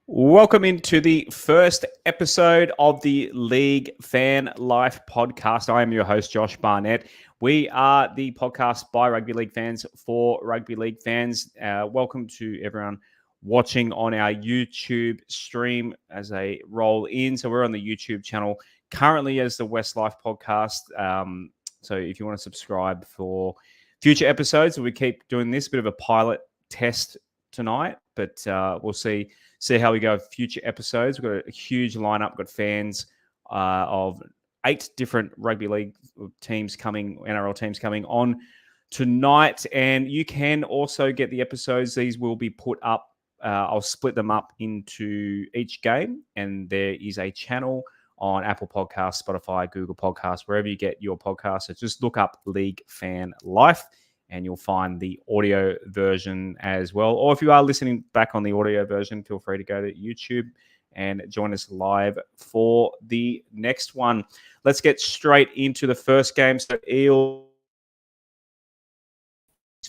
Welcome into the first episode of the LeagueFan Life podcast. I am your host, Josh Barnett. We are the podcast by rugby league fans for rugby league fans. Welcome to everyone watching on our YouTube stream as they roll in. So we're on the YouTube channel currently as the West Life podcast. So if you want to subscribe for future episodes, we keep doing this bit of a pilot test tonight, but we'll see how we go with future episodes. We've got a huge lineup. We've got fans of 8 different rugby league teams coming, NRL teams coming on tonight. And you can also get the episodes. These will be put up. I'll split them up into each game. And there is a channel on Apple Podcasts, Spotify, Google Podcasts, wherever you get your podcasts. So just look up LeagueFan Life, and you'll find the audio version as well. Or if you are listening back on the audio version, feel free to go to YouTube and join us live for the next one. Let's get straight into the first game. So Eels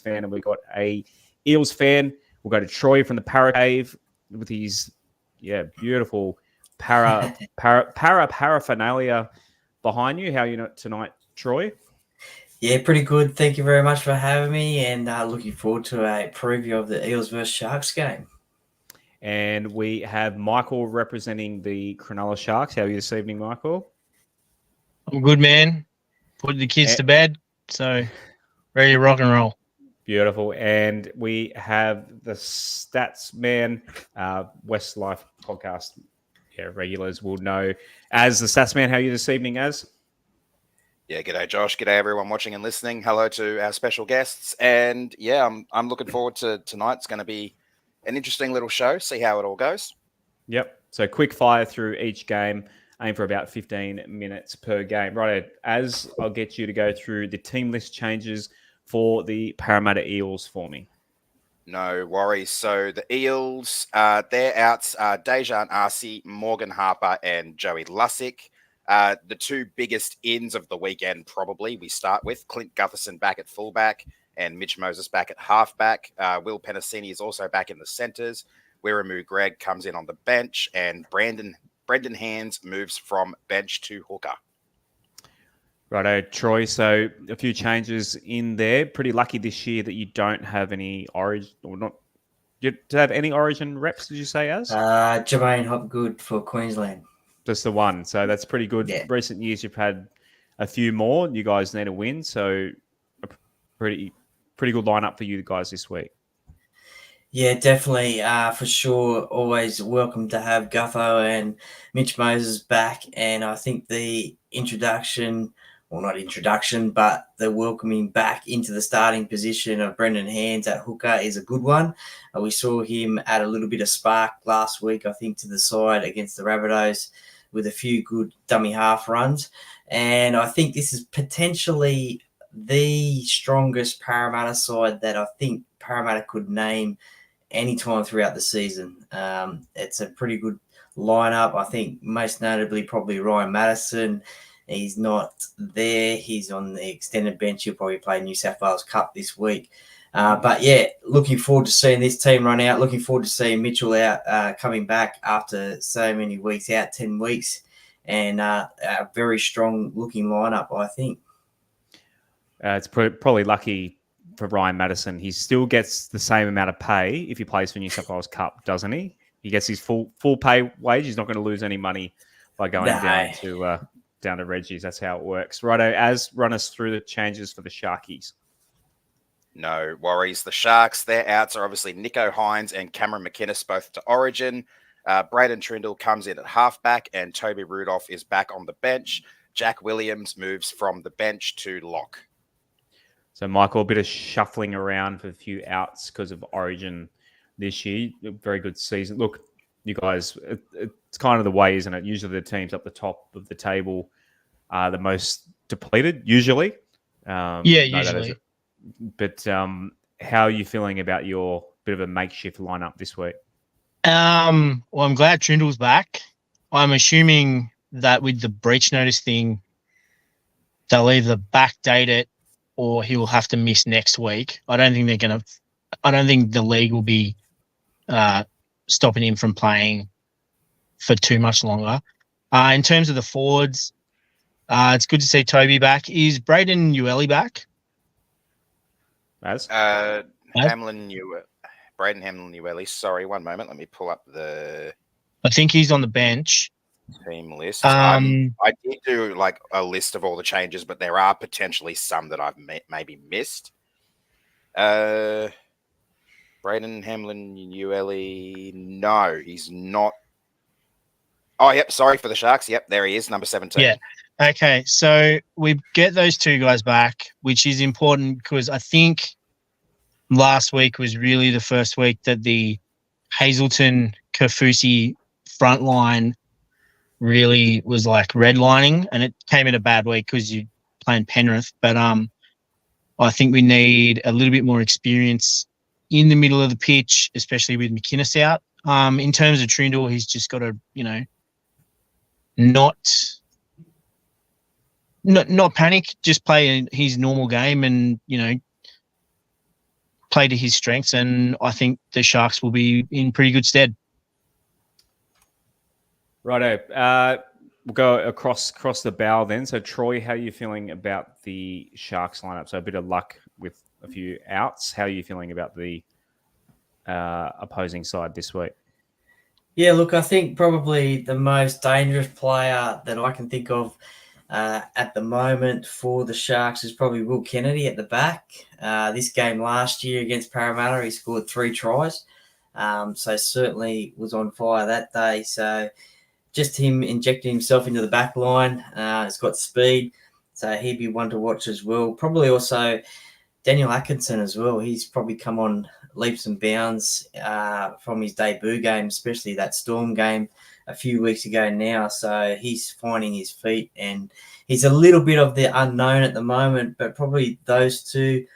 fan, and we've got a Eels fan. We'll go to Troy from the Para Cave with his beautiful paraphernalia behind you. How are you tonight, Troy? Yeah, pretty good. Thank you very much for having me, and looking forward to a preview of the Eels versus Sharks game. And we have Michael representing the Cronulla Sharks. How are you this evening, Michael? I'm good, man. Put the kids to bed, so ready to rock and roll. Beautiful. And we have the Stats Man, West Life podcast. Yeah, regulars will know as the Stats Man. How are you this evening, Az? Yeah, g'day, Josh. G'day, everyone watching and listening. Hello to our special guests. And yeah, I'm looking forward to tonight. It's going to be an interesting little show. See how it all goes. Yep. So quick fire through each game. Aim for about 15 minutes per game. Right, Az, I'll get you to go through the team list changes for the Parramatta Eels for me. No worries. So the Eels, their outs are Dejan Arce, Morgan Harper, and Joey Lussick. The 2 biggest ins of the weekend, probably, we start with Clint Gutherson back at fullback and Mitch Moses back at halfback. Will Penasini is also back in the centres. Wiramu Greg comes in on the bench, and Brendan Hands moves from bench to hooker. Righto, Troy. So a few changes in there. Pretty lucky this year that you don't have any origin, or not. Do you have any origin reps, did you say, Az? Jermaine Hopgood for Queensland. Just the one. So that's pretty good. Yeah. Recent years, you've had a few more. You guys need a win. So a pretty good lineup for you guys this week. Yeah, definitely. For sure. Always welcome to have Gutho and Mitch Moses back. And I think the but the welcoming back into the starting position of Brendan Hands at hooker is a good one. We saw him add a little bit of spark last week, I think, to the side against the Rabbitohs, with a few good dummy half runs. And I think this is potentially the strongest Parramatta side that I think Parramatta could name any time throughout the season. It's a pretty good lineup. I think most notably probably Ryan Madison. He's not there. He's on the extended bench. He'll probably play New South Wales Cup this week. But yeah, looking forward to seeing this team run out. Looking forward to seeing Mitchell out, coming back after so many weeks out, 10 weeks, and a very strong looking lineup, I think. It's probably lucky for Ryan Madison. He still gets the same amount of pay if he plays for New South Wales Cup, doesn't he? He gets his full pay wage. He's not going to lose any money by going down to Reggie's. That's how it works. Righto, Az, run us through the changes for the Sharkies. No worries. The Sharks, their outs are obviously Nico Hines and Cameron McInnes, both to Origin. Braden Trindle comes in at halfback, and Toby Rudolph is back on the bench. Jack Williams moves from the bench to lock. So, Michael, a bit of shuffling around for a few outs because of Origin this year. Very good season. Look, you guys, it's kind of the way, isn't it? Usually the teams up the top of the table are the most depleted, usually. Usually. But how are you feeling about your bit of a makeshift lineup this week? Well, I'm glad Trindle's back. I'm assuming that with the breach notice thing, they'll either backdate it or he will have to miss next week. I don't think the league will be stopping him from playing for too much longer. In terms of the forwards, it's good to see Toby back. Is Braden Ueli back? As Braden Hamlin-Ueli. Sorry, one moment. Let me pull up the I think he's on the bench. team list. Um, I did do like a list of all the changes, but there are potentially some that I've maybe missed. Braden Hamlin-Ueli. No, he's not. Oh, yep. Sorry for the Sharks. Yep, there he is, number 17. Yeah. Okay, so we get those two guys back, which is important because I think last week was really the first week that the Hazelton Kafusi front line really was like redlining, and it came in a bad week because you playing Penrith. But I think we need a little bit more experience in the middle of the pitch, especially with McInnes out. In terms of Trindle, he's just got to, not panic, just play his normal game and, play to his strengths. And I think the Sharks will be in pretty good stead. Righto. We'll go across the bow then. So, Troy, how are you feeling about the Sharks lineup? So, a bit of luck with a few outs. How are you feeling about the opposing side this week? Yeah, look, I think probably the most dangerous player that I can think of at the moment for the Sharks is probably Will Kennedy at the back. This game last year against Parramatta, he scored 3 tries. So certainly was on fire that day. So just him injecting himself into the back line. It's got speed. So he'd be one to watch as well. Probably also Daniel Atkinson as well. He's probably come on leaps and bounds from his debut game, especially that Storm game a few weeks ago now. So he's finding his feet, and he's a little bit of the unknown at the moment, but probably those two.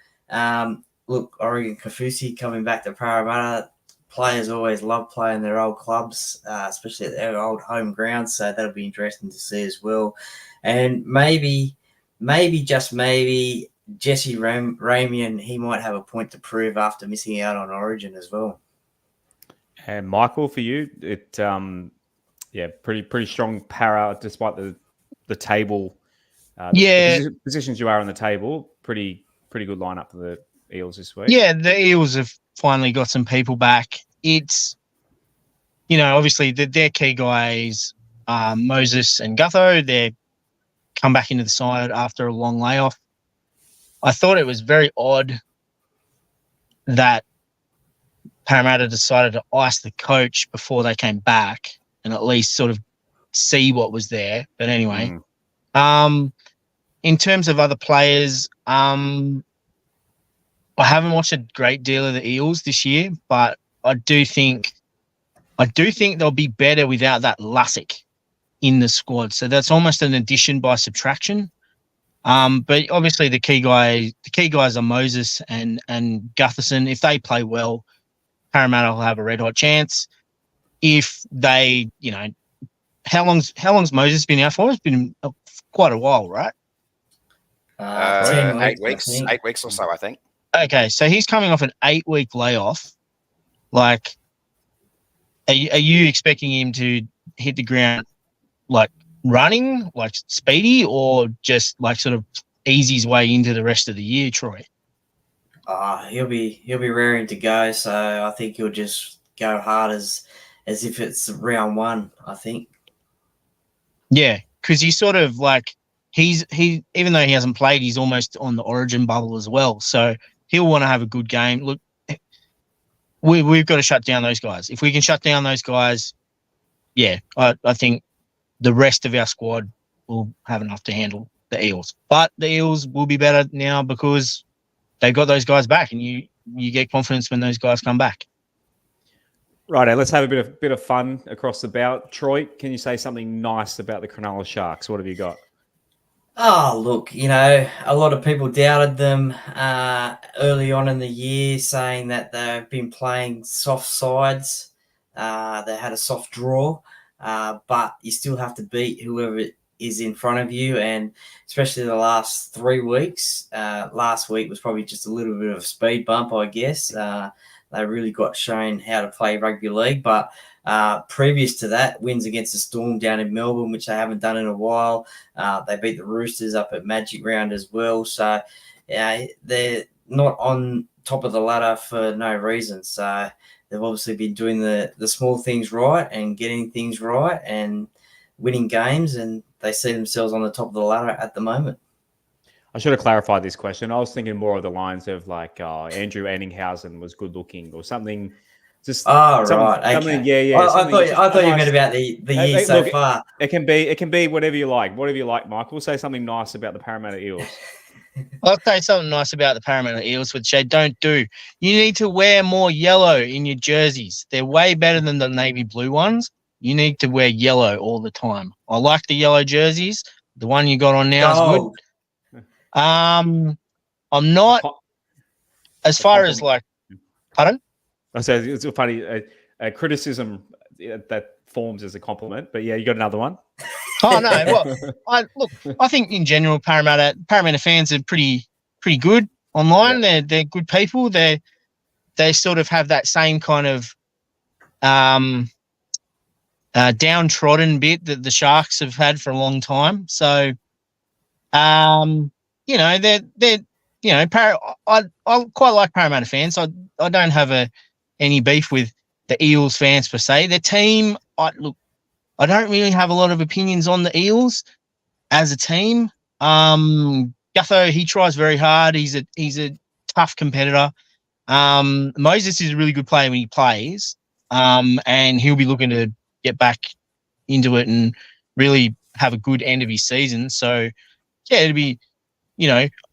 Look, Oregon Kafusi coming back to Parramatta. Players always love playing their old clubs, especially at their old home grounds. So that'll be interesting to see as well. And maybe just maybe Jesse Ramian, he might have a point to prove after missing out on Origin as well. And Michael, for you, pretty strong para despite the table. The positions you are on the table, pretty good lineup for the Eels this week. Yeah, the Eels have finally got some people back. It's, obviously their key guys, Moses and Gutho, they're come back into the side after a long layoff. I thought it was very odd that Parramatta decided to ice the coach before they came back and at least sort of see what was there. But anyway, in terms of other players, I haven't watched a great deal of the Eels this year, but I do think they'll be better without that Lussick in the squad. So that's almost an addition by subtraction. But obviously the key guys are Moses and Gutherson. If they play well, Parramatta will have a red hot chance. If they, how long's Moses been out for? It's been quite a while, right? 10 8 weeks, 8 weeks or so, I think. Okay, so he's coming off an 8-week layoff. Like, are you expecting him to hit the ground like running, like speedy, or just like sort of ease his way into the rest of the year, Troy? He'll be raring to go. So I think he'll just go hard as if it's round 1, I think. Yeah, because he's sort of like he even though he hasn't played, he's almost on the Origin bubble as well. So he'll want to have a good game. Look, we've got to shut down those guys. If we can shut down those guys, I think the rest of our squad will have enough to handle the Eels. But the Eels will be better now because they've got those guys back, and you get confidence when those guys come back. Righto, let's have a bit of fun across the bow. Troy, can you say something nice about the Cronulla Sharks? What have you got? Oh, look, a lot of people doubted them early on in the year, saying that they've been playing soft sides. They had a soft draw, but you still have to beat whoever is in front of you, and especially the last 3 weeks. Last week was probably just a little bit of a speed bump, I guess. they really got shown how to play rugby league. But previous to that, wins against the Storm down in Melbourne, which they haven't done in a while. They beat the Roosters up at Magic Round as well. So they're not on top of the ladder for no reason. So they've obviously been doing the small things right and getting things right and winning games, and they see themselves on the top of the ladder at the moment. I should have clarified this question. I was thinking more of the lines of like Andrew Anninghausen was good looking or something. Just right, something, okay. yeah. I thought you meant about the year so far. It can be whatever you like. Whatever you like, Michael. Say something nice about the Parramatta Eels. I'll say something nice about the Parramatta Eels, which they don't do. You need to wear more yellow in your jerseys. They're way better than the navy blue ones. You need to wear yellow all the time. I like the yellow jerseys. The one you got on now is good. I'm not as far as like, pardon? I say it's a funny a criticism that forms as a compliment, but yeah, you got another one. Oh no! Well, I think in general, Parramatta fans are pretty good online. Yeah. They're good people. They sort of have that same kind of downtrodden bit that the Sharks have had for a long time. So, they're I quite like Parramatta fans. I don't have any beef with the Eels fans per se. Their team, I don't really have a lot of opinions on the Eels as a team. Gutho, he tries very hard. He's a tough competitor. Moses is a really good player when he plays, and he'll be looking to get back into it and really have a good end of his season. So, yeah, it'd be,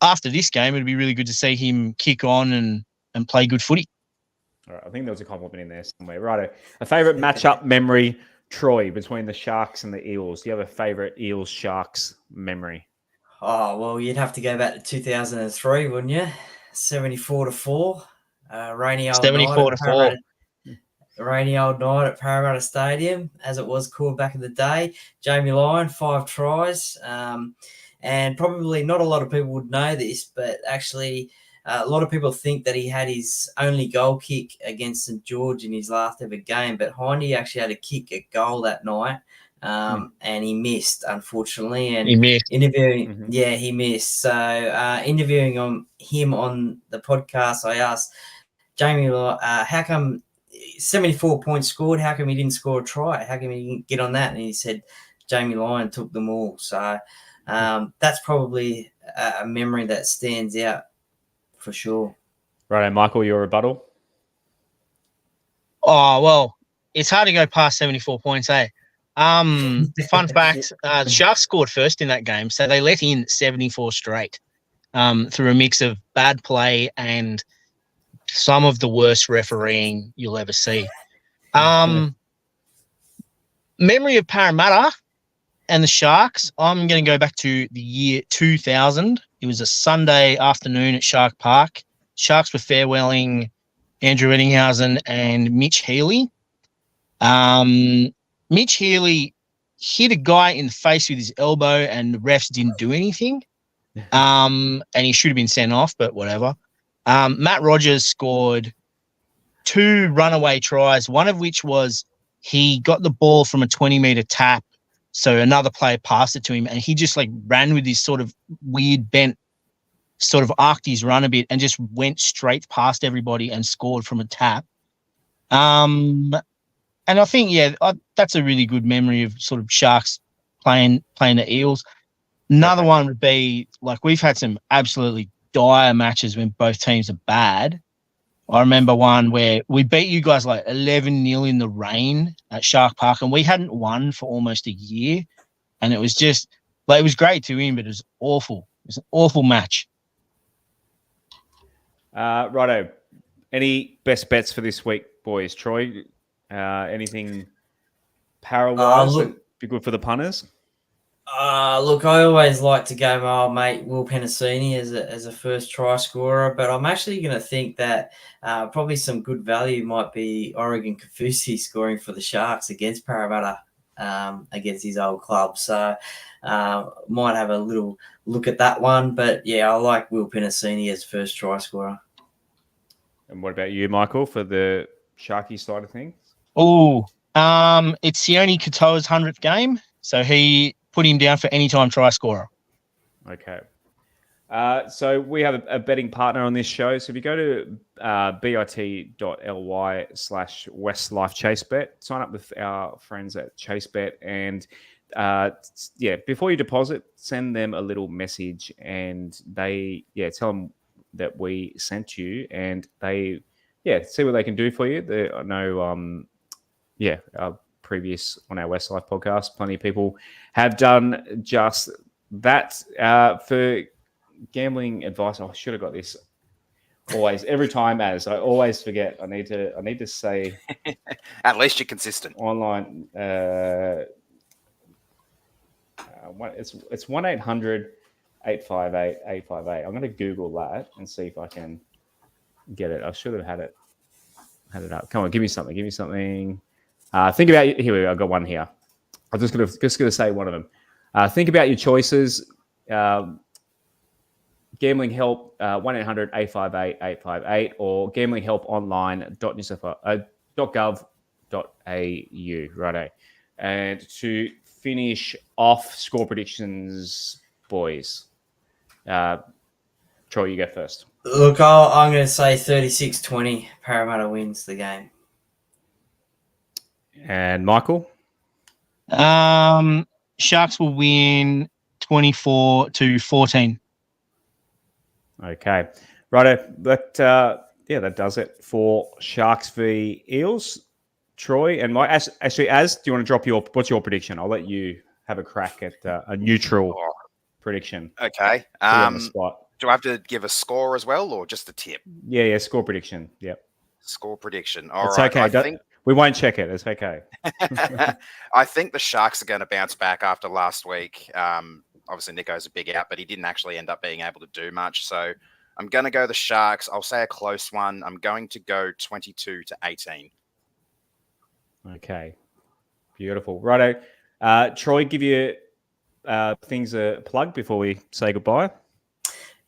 after this game, it'd be really good to see him kick on and play good footy. All right, I think there was a compliment in there somewhere. Right, a favourite matchup memory, Troy, between the Sharks and the Eels. Do you have a favourite Eels-Sharks memory? Oh, well, you'd have to go back to 2003, wouldn't you? 74-4. Rainy old 74-4. Rainy old night at Parramatta Stadium, as it was called back in the day. Jamie Lyon, 5 tries. And probably not a lot of people would know this, but actually a lot of people think that he had his only goal kick against St. George in his last ever game, but Hindy actually had a kick at goal that night, and he missed, unfortunately. And he missed. He missed. So interviewing him on the podcast, I asked Jamie, how come 74 points scored? How come he didn't score a try? How come he didn't get on that? And he said Jamie Lyon took them all. So that's probably a memory that stands out for sure. Right, Michael, your rebuttal? Oh, well, it's hard to go past 74 points, eh? Fun fact, the Sharks scored first in that game, so they let in 74 straight through a mix of bad play and some of the worst refereeing you'll ever see. Memory of Parramatta and the Sharks, I'm going to go back to the year 2000. It was a Sunday afternoon at Shark Park. Sharks were farewelling Andrew Ettinghausen and Mitch Healey. Mitch Healey hit a guy in the face with his elbow and the refs didn't do anything. And he should have been sent off, but whatever. Matt Rogers scored 2 runaway tries, one of which was he got the ball from a 20-meter tap, so another player passed it to him, and he just ran with this sort of weird bent, sort of arced his run a bit and just went straight past everybody and scored from a tap. And I think, that's a really good memory of sort of Sharks playing the Eels. Another one would be, we've had some absolutely dire matches when both teams are bad. I remember one where we beat you guys 11-0 in the rain at Shark Park, and we hadn't won for almost a year. And it was just, it was great to win, but it was awful. It was an awful match. Righto. Any best bets for this week, boys? Troy, anything para-wise that'd be good for the punters? Look, I always like to go my old mate Will Penasini as a first try scorer, but I'm actually going to think that probably some good value might be Oregon Kafusi scoring for the Sharks against Parramatta against his old club. So might have a little look at that one. But, yeah, I like Will Penasini as first try scorer. And what about you, Michael, for the Sharky side of things? Oh, it's Sione Katoa's 100th game, so he put him down for anytime try scorer. Okay. So we have a betting partner on this show. So if you go to bit.ly/WestLifeChaseBet, sign up with our friends at ChaseBet, and before you deposit, send them a little message, and they tell them that we sent you, and they see what they can do for you. I know previous on our Westlife podcast, plenty of people have done just that. For gambling advice, I should have got this always every time. As I always forget, I need to say. At least you're consistent. Online, it's 1-800-858-858. I'm going to Google that and see if I can get it. I should have had it up. Come on, give me something. Think about here. We go. I've got one here. I'm just gonna say one of them. Think about your choices. Gambling help 1-800-858-858 or gamblinghelponline.gov.au. Righto. And to finish off score predictions, boys. Troy, you go first. Look, I'm going to say 36-20. Parramatta wins the game. And Michael? Sharks will win 24-14. Okay. Righto. That does it for Sharks v Eels. Troy and Mike. Actually, do you want to drop what's your prediction? I'll let you have a crack at a neutral prediction. Okay. On the spot. Do I have to give a score as well, or just a tip? Yeah, score prediction. Yep. Score prediction. All it's right. Okay. We won't check it. It's okay. I think the Sharks are going to bounce back after last week. Obviously, Nico's a big out, but he didn't actually end up being able to do much. So I'm going to go the Sharks. I'll say a close one. I'm going to go 22-18. Okay. Beautiful. Righto. Troy, give you things a plug before we say goodbye.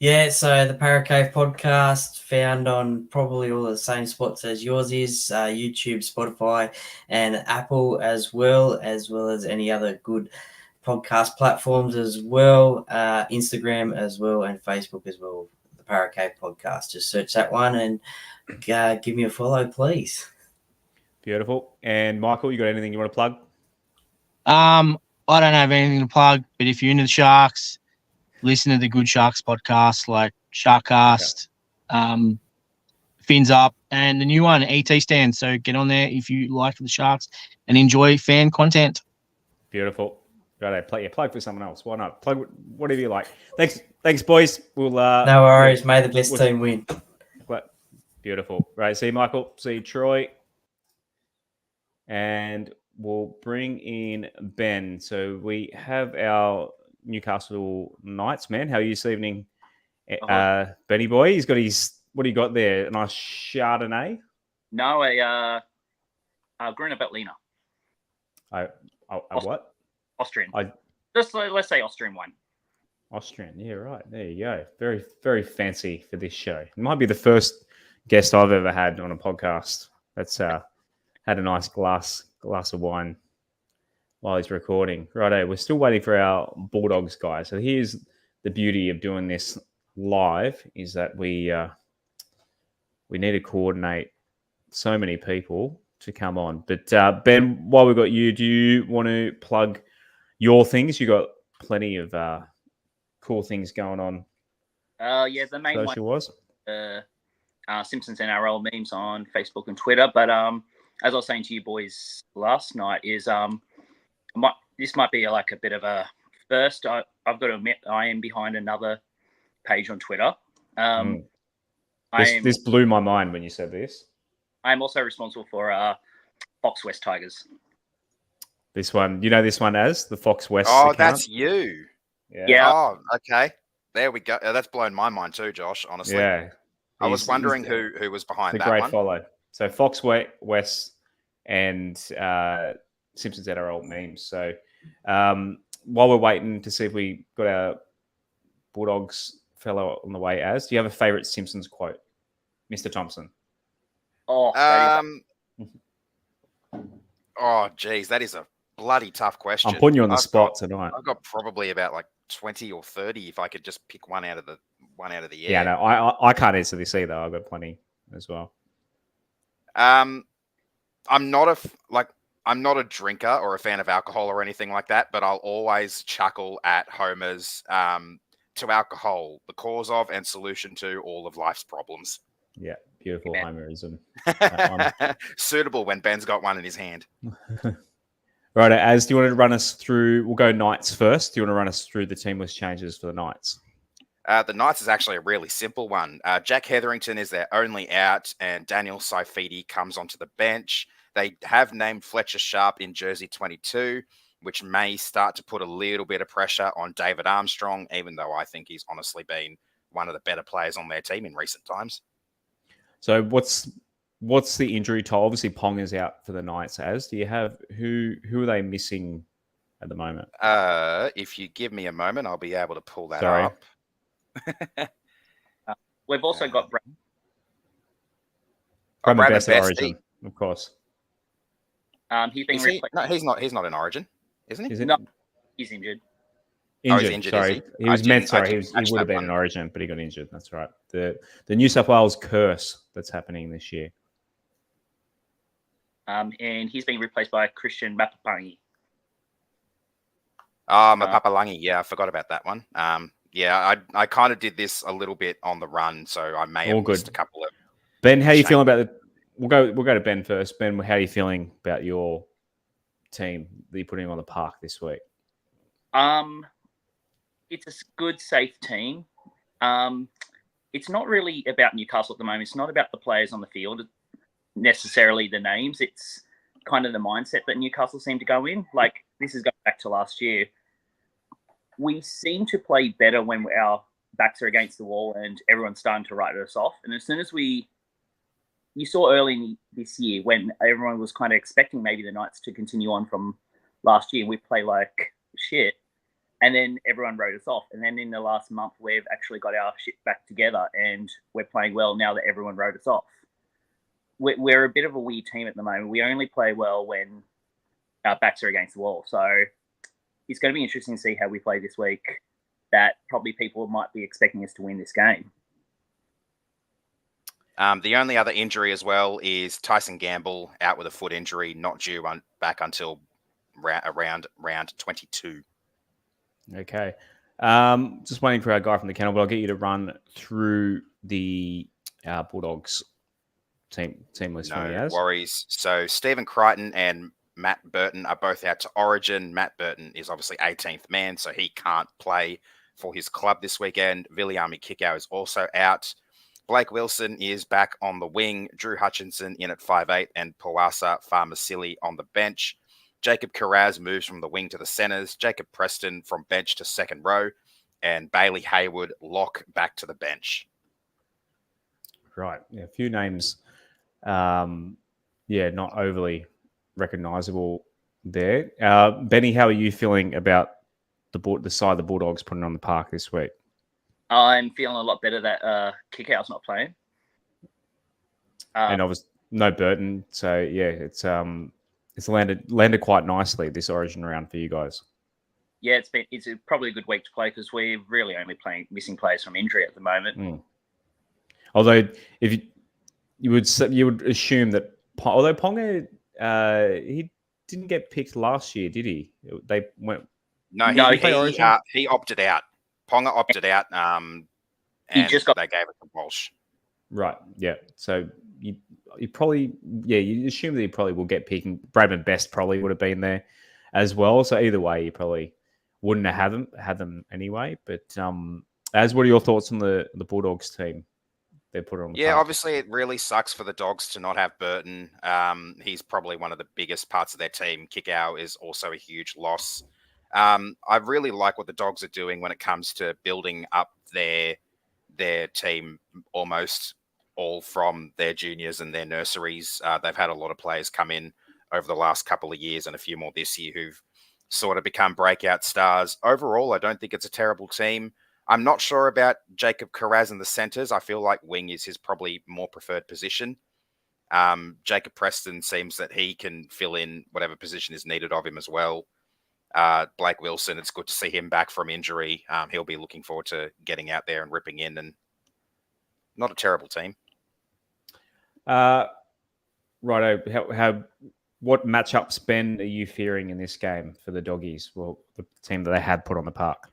Yeah, so the Parra Cave podcast found on probably all the same spots as yours is, YouTube, Spotify, and Apple as well as any other good podcast platforms as well, Instagram as well, and Facebook as well, the Parra Cave podcast. Just search that one and give me a follow, please. Beautiful. And Michael, you got anything you want to plug? I don't have anything to plug, but if you're into the Sharks, listen to the good Sharks podcast like Sharkcast, Fins Up, and the new one, ET Stand. So get on there if you like the Sharks and enjoy fan content. Beautiful. Right, plug for someone else. Why not? Plug whatever you like. Thanks, boys. We'll no worries. May the best team win. Beautiful. Right. See you, Michael. See you, Troy. And we'll bring in Ben. So we have our Newcastle Knights, man. How are you this evening, Benny boy? He's got his, what do you got there? A nice Chardonnay? No, a Gruner Veltliner. What? Austrian. Let's say Austrian wine. Austrian, yeah, right. There you go. Very, very fancy for this show. It might be the first guest I've ever had on a podcast that's had a nice glass of wine while he's recording. Righto, we're still waiting for our Bulldogs guy. So here's the beauty of doing this live is that we need to coordinate so many people to come on. But Ben, while we've got you, do you want to plug your things? You got plenty of cool things going on. The main social one was Simpsons NRL memes on Facebook and Twitter. But as I was saying to you boys last night, is this might be like a bit of a first. I've got to admit, I am behind another page on Twitter. This blew my mind when you said this. I'm also responsible for Fox West Tigers. This one, you know this one as the Fox West Oh, account? that's you. Yeah. Oh, okay. There we go. That's blown my mind too, Josh, honestly. Yeah. I was wondering who was behind the that great one. follow. So Fox West and Simpsons NRL memes. So while we're waiting to see if we got our Bulldogs fellow on the way, do you have a favourite Simpsons quote, Mr. Thompson? Oh, Oh, geez, that is a bloody tough question. I'm putting you on the spot tonight. I've got probably about like 20 or 30 if I could just pick one out of the air. Yeah, no, I can't answer this either. I've got plenty as well. I'm not a drinker or a fan of alcohol or anything like that, but I'll always chuckle at Homer's to alcohol, the cause of and solution to all of life's problems. Yeah, beautiful Homerism. Suitable when Ben's got one in his hand. Right, Az, do you want to run us through? We'll go Knights first. Do you want to run us through the teamless changes for the Knights? The Knights is actually a really simple one. Jack Hetherington is their only out, and Daniel Saifidi comes onto the bench. They have named Fletcher Sharp in jersey 22, which may start to put a little bit of pressure on David Armstrong, even though I think he's honestly been one of the better players on their team in recent times. So what's the injury toll? Obviously, Pong is out for the Knights. Az, do you have who are they missing at the moment? If you give me a moment, I'll be able to pull that Sorry. up. We've also got Brandon Best, Origin, of course. he's been replaced. No, he's not. He's not in Origin, isn't he? Is it? No, he's injured. Injured. He's injured, Sorry, is he was meant. Sorry, he would have been in Origin, but he got injured. That's right. The New South Wales curse that's happening this year. And he's being replaced by Christian Mapapangi. Mapapalangi. Yeah, I forgot about that one. Yeah, I kind of did this a little bit on the run, so I may have missed a couple of. Ben, how are you feeling about it? We'll go to Ben first. Ben, how are you feeling about your team that you're putting on the park this week? It's a good, safe team. It's not really about Newcastle at the moment. It's not about the players on the field, necessarily the names. It's kind of the mindset that Newcastle seem to go in. Like, this is going back to last year. We seem to play better when our backs are against the wall and everyone's starting to write us off. And as soon as you saw early this year when everyone was kind of expecting maybe the Knights to continue on from last year, we play like shit. And then everyone wrote us off. And then in the last month, we've actually got our shit back together and we're playing well now that everyone wrote us off. We're a bit of a weird team at the moment. We only play well when our backs are against the wall. So it's going to be interesting to see how we play this week. That probably people might be expecting us to win this game. The only other injury as well is Tyson Gamble out with a foot injury, not due back until around round 22. Okay. Just waiting for our guy from the kennel, but I'll get you to run through the Bulldogs team list. No worries. So Stephen Crichton and Matt Burton are both out to Origin. Matt Burton is obviously 18th man, so he can't play for his club this weekend. Viliami Kikau is also out. Blake Wilson is back on the wing. Drew Hutchinson in at 5'8", and Pawasa Farmasili on the bench. Jacob Carraz moves from the wing to the centres. Jacob Preston from bench to second row. And Bailey Haywood lock back to the bench. Right. Yeah, a few names. Not overly recognisable there. Benny, how are you feeling about the side the Bulldogs putting on the park this week? I'm feeling a lot better that Kickout's not playing. And obviously no Burton. So, yeah, it's landed quite nicely this Origin round for you guys. Yeah, it's probably a good week to play because we're really only missing players from injury at the moment. Although if you would assume that although Ponga he didn't get picked last year, did he? They went. No, he opted out. Ponga opted out. And they gave it to Walsh. Right. Yeah. So you probably you assume that he probably will get picked. Bradman Best probably would have been there as well. So either way, you probably wouldn't have had them anyway. But Az, what are your thoughts on the Bulldogs team? They put it on the park? Obviously it really sucks for the Dogs to not have Burton. He's probably one of the biggest parts of their team. Kickout is also a huge loss. I really like what the Dogs are doing when it comes to building up their team almost all from their juniors and their nurseries. They've had a lot of players come in over the last couple of years and a few more this year who've sort of become breakout stars. Overall, I don't think it's a terrible team. I'm not sure about Jacob Carraz in the centres. I feel like wing is his probably more preferred position. Jacob Preston seems that he can fill in whatever position is needed of him as well. Blake Wilson, it's good to see him back from injury. He'll be looking forward to getting out there and ripping in, and not a terrible team. Righto, what matchups, Ben, are you fearing in this game for the Doggies? Well, the team that they had put on the park.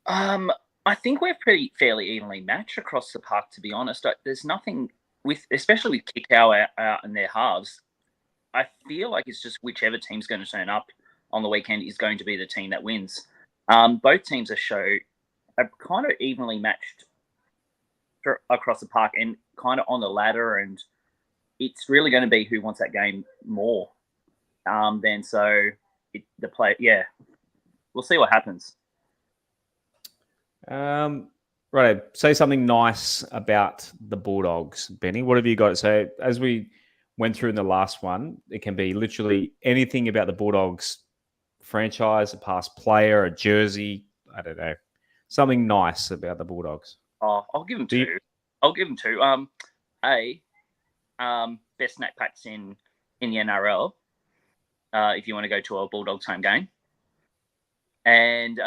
I think we're fairly evenly matched across the park, to be honest. There's nothing especially with Kikau out in their halves. I feel like it's just whichever team's going to turn up on the weekend is going to be the team that wins. Both teams are kind of evenly matched across the park and kind of on the ladder, and it's really going to be who wants that game more. We'll see what happens. Right, say something nice about the Bulldogs, Benny. What have you got to say? As we went through in the last one, it can be literally anything about the Bulldogs franchise, a past player, a jersey, I don't know. Something nice about the Bulldogs. Oh, I'll give them two. Best snack packs in the NRL, if you want to go to a Bulldogs home game. And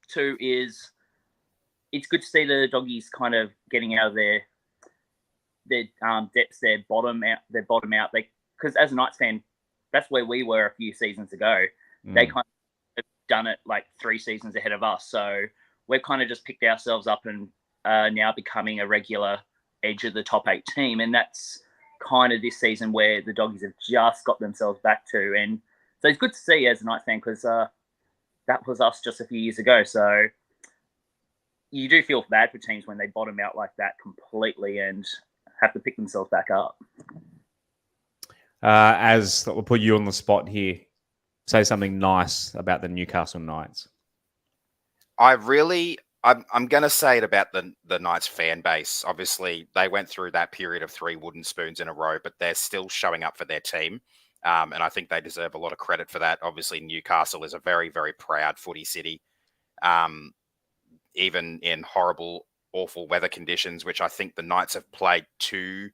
two is, it's good to see the Doggies kind of getting out of their depths, their bottom out. Because as a Knights fan, that's where we were a few seasons ago. They kind of have done it like 3 seasons ahead of us. So we've kind of just picked ourselves up and now becoming a regular edge of the top 8 team. And that's kind of this season where the Doggies have just got themselves back to. And so it's good to see as a Knights fan, because that was us just a few years ago. So you do feel bad for teams when they bottom out like that completely and have to pick themselves back up. As we'll put you on the spot here, say something nice about the Newcastle Knights. I'm going to say it about the Knights fan base. Obviously, they went through that period of 3 wooden spoons in a row, but they're still showing up for their team. And I think they deserve a lot of credit for that. Obviously, Newcastle is a very, very proud footy city. Even in horrible, awful weather conditions, which I think the Knights have played 2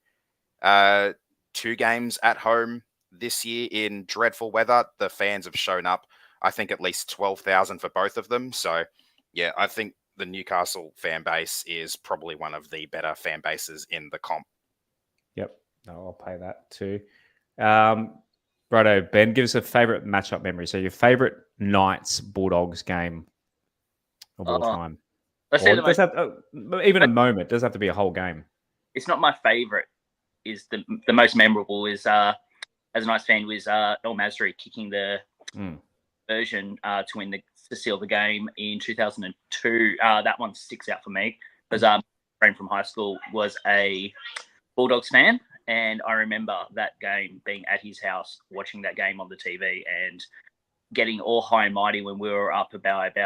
games at home this year in dreadful weather. The fans have shown up, I think at least 12,000 for both of them. So, yeah, I think the Newcastle fan base is probably one of the better fan bases in the comp. Yep, I'll pay that too. Righto, Ben, give us a favourite matchup memory. So your favourite Knights Bulldogs game of all time. Let's say even a moment. It doesn't have to be a whole game. It's not my favourite. Is the most memorable is as a Knights fan was El Masri kicking the version to seal the game in 2002. That one sticks out for me because a friend from high school was a Bulldogs fan, and I remember that game being at his house, watching that game on the TV, and getting all high and mighty when we were up about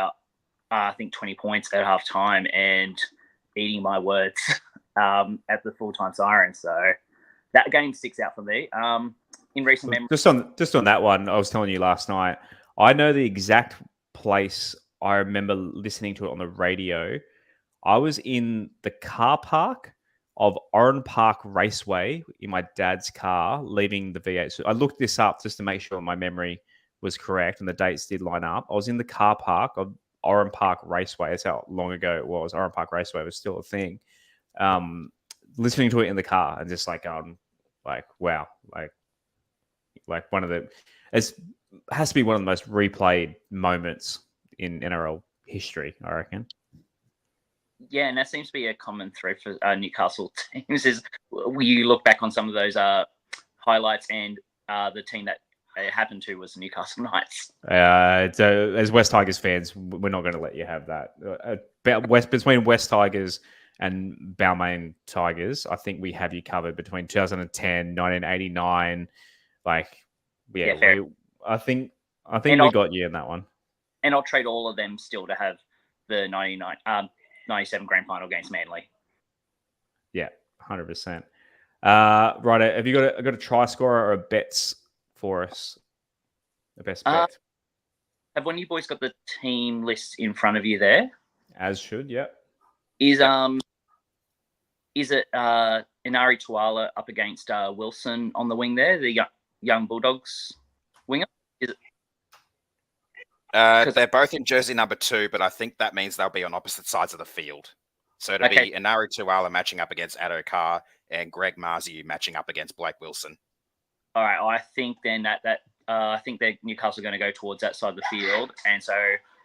I think 20 points at half time, and eating my words at the full-time siren. So that game sticks out for me. In recent memory, just on that one, I was telling you last night, I know the exact place. I remember listening to it on the radio. I was in the car park of Oran Park Raceway in my dad's car, leaving the V8. So I looked this up just to make sure my memory was correct and the dates did line up. I was in the car park of Oran Park Raceway. That's how long ago it was. Oran Park Raceway was still a thing. Listening to it in the car and just like wow, like one of the, it has to be one of the most replayed moments in NRL history, I reckon. Yeah, and that seems to be a common thread for Newcastle teams is you look back on some of those highlights, and the team that it happened to was the Newcastle Knights. So as West Tigers fans, we're not going to let you have that. Between West Tigers and Balmain Tigers, I think we have you covered between 2010, 1989. I think we got you in that one. And I'll trade all of them still to have the 97 grand final against Manly. Yeah, 100%. Right, have you got a try scorer or a bets for us? The best bet. Have one of you boys got the team list in front of you there? As should, yeah. Is is it Inari Tuala up against Wilson on the wing there, the young Bulldogs winger? Is it? They're both in jersey number 2, but I think that means they'll be on opposite sides of the field. So it'll be Inari Tuala matching up against Addo Carr and Greg Marziu matching up against Blake Wilson. All right, I think then I think that Newcastle are going to go towards that side of the field, and so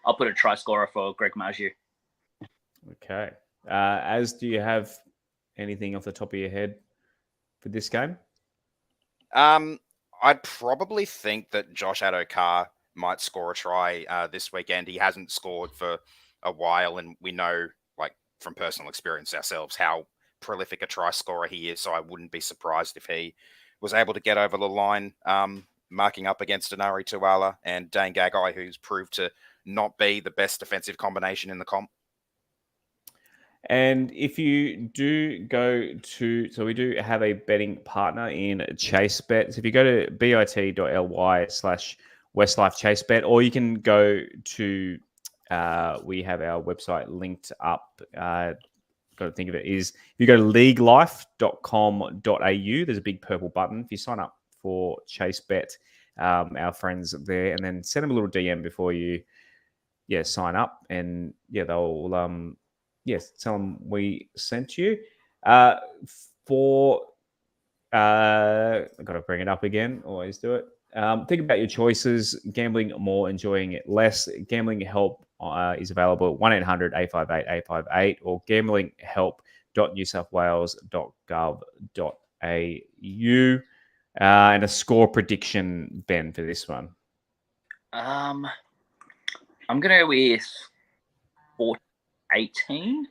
I'll put a try scorer for Greg Marziu. Okay. As do you have anything off the top of your head for this game? I'd probably think that Josh Addo Carr might score a try this weekend. He hasn't scored for a while, and we know, like from personal experience ourselves, how prolific a try scorer he is. So I wouldn't be surprised if he was able to get over the line, marking up against Inari Tuala and Dane Gagai, who's proved to not be the best defensive combination in the comp. And if you do go to, so we do have a betting partner in ChaseBet. So if you go to bit.ly/Westlife ChaseBet, or you can go to, we have our website linked up. Got to think of it is, if you go to leaguelife.com.au, there's a big purple button. If you sign up for ChaseBet, our friends there, and then send them a little DM before you, sign up, and they'll, yes, tell them we sent you. I've got to bring it up again. Always do it. Think about your choices. Gambling more, enjoying it less. Gambling help is available at 1-800-858-858 or gamblinghelp.newsouthwales.gov.au. And a score prediction, Ben, for this one. I'm going to go with 18.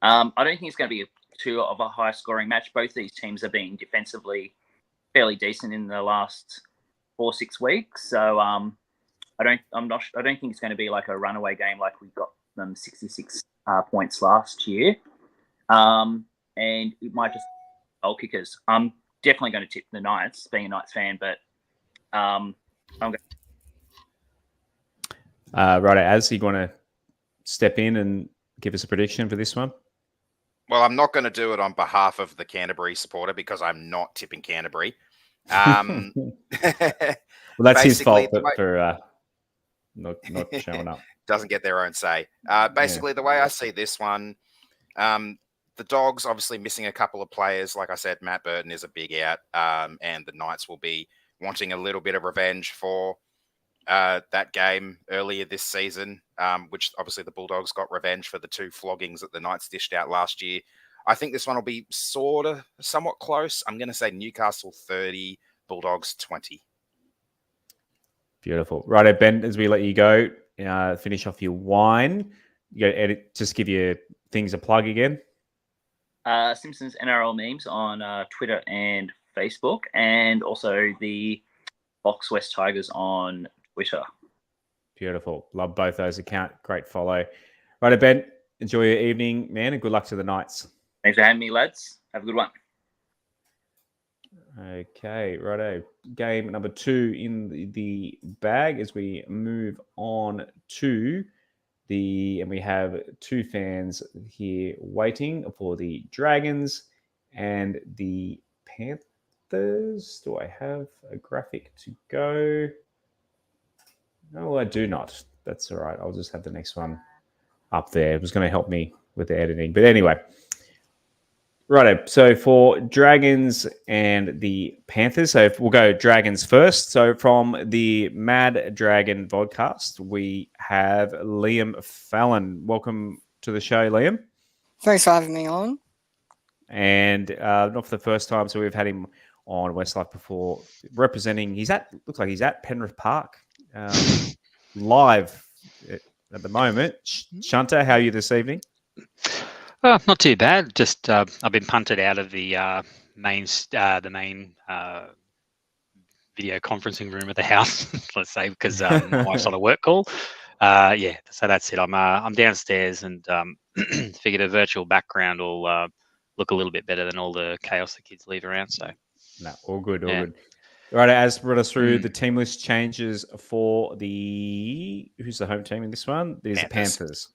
I don't think it's going to be too of a high scoring match. Both these teams are being defensively fairly decent in the last 4-6 weeks. So I don't think it's going to be like a runaway game like we got them 66 points last year. And it might just goal kickers. I'm definitely going to tip the Knights, being a Knights fan, but I'm going to... right, Az, you want to step in and give us a prediction for this one? Well, I'm not going to do it on behalf of the Canterbury supporter because I'm not tipping Canterbury. Well, that's his fault for not showing up. Doesn't get their own say. The way I see this one, the Dogs obviously missing a couple of players. Like I said, Matt Burton is a big out, and the Knights will be wanting a little bit of revenge for that game earlier this season, which obviously the Bulldogs got revenge for the 2 floggings that the Knights dished out last year. I think this one will be somewhat close. I'm going to say Newcastle 30, Bulldogs 20. Beautiful. Right, Ben, as we let you go, finish off your wine, just give your things a plug again. Simpsons NRL memes on Twitter and Facebook, and also the Box West Tigers on Twitter. Beautiful. Love both those accounts. Great follow. Right, Ben, enjoy your evening, man, and good luck to the Knights. Thanks for having me, lads. Have a good one. Okay, righto. Game number 2 in the bag as we move on to and we have 2 fans here waiting for the Dragons and the Panthers. Do I have a graphic to go? No, I do not. That's all right. I'll just have the next one up there. It was going to help me with the editing. But anyway, righto. So for Dragons and the Panthers, so we'll go Dragons first. So from the Mad Dragon podcast, we have Liam Fallon. Welcome to the show, Liam. Thanks for having me on. And not for the first time, so we've had him on Westlife before, representing. Looks like he's at Penrith Park, live at the moment. Shunter, how are you this evening? Not too bad. Just I've been punted out of the main video conferencing room of the house, let's say, because my wife's on a work call. So that's it. I'm downstairs and figured a virtual background will look a little bit better than all the chaos the kids leave around. So no, all good. Right, as run us through the team list changes for who's the home team in this one? There's the Panthers.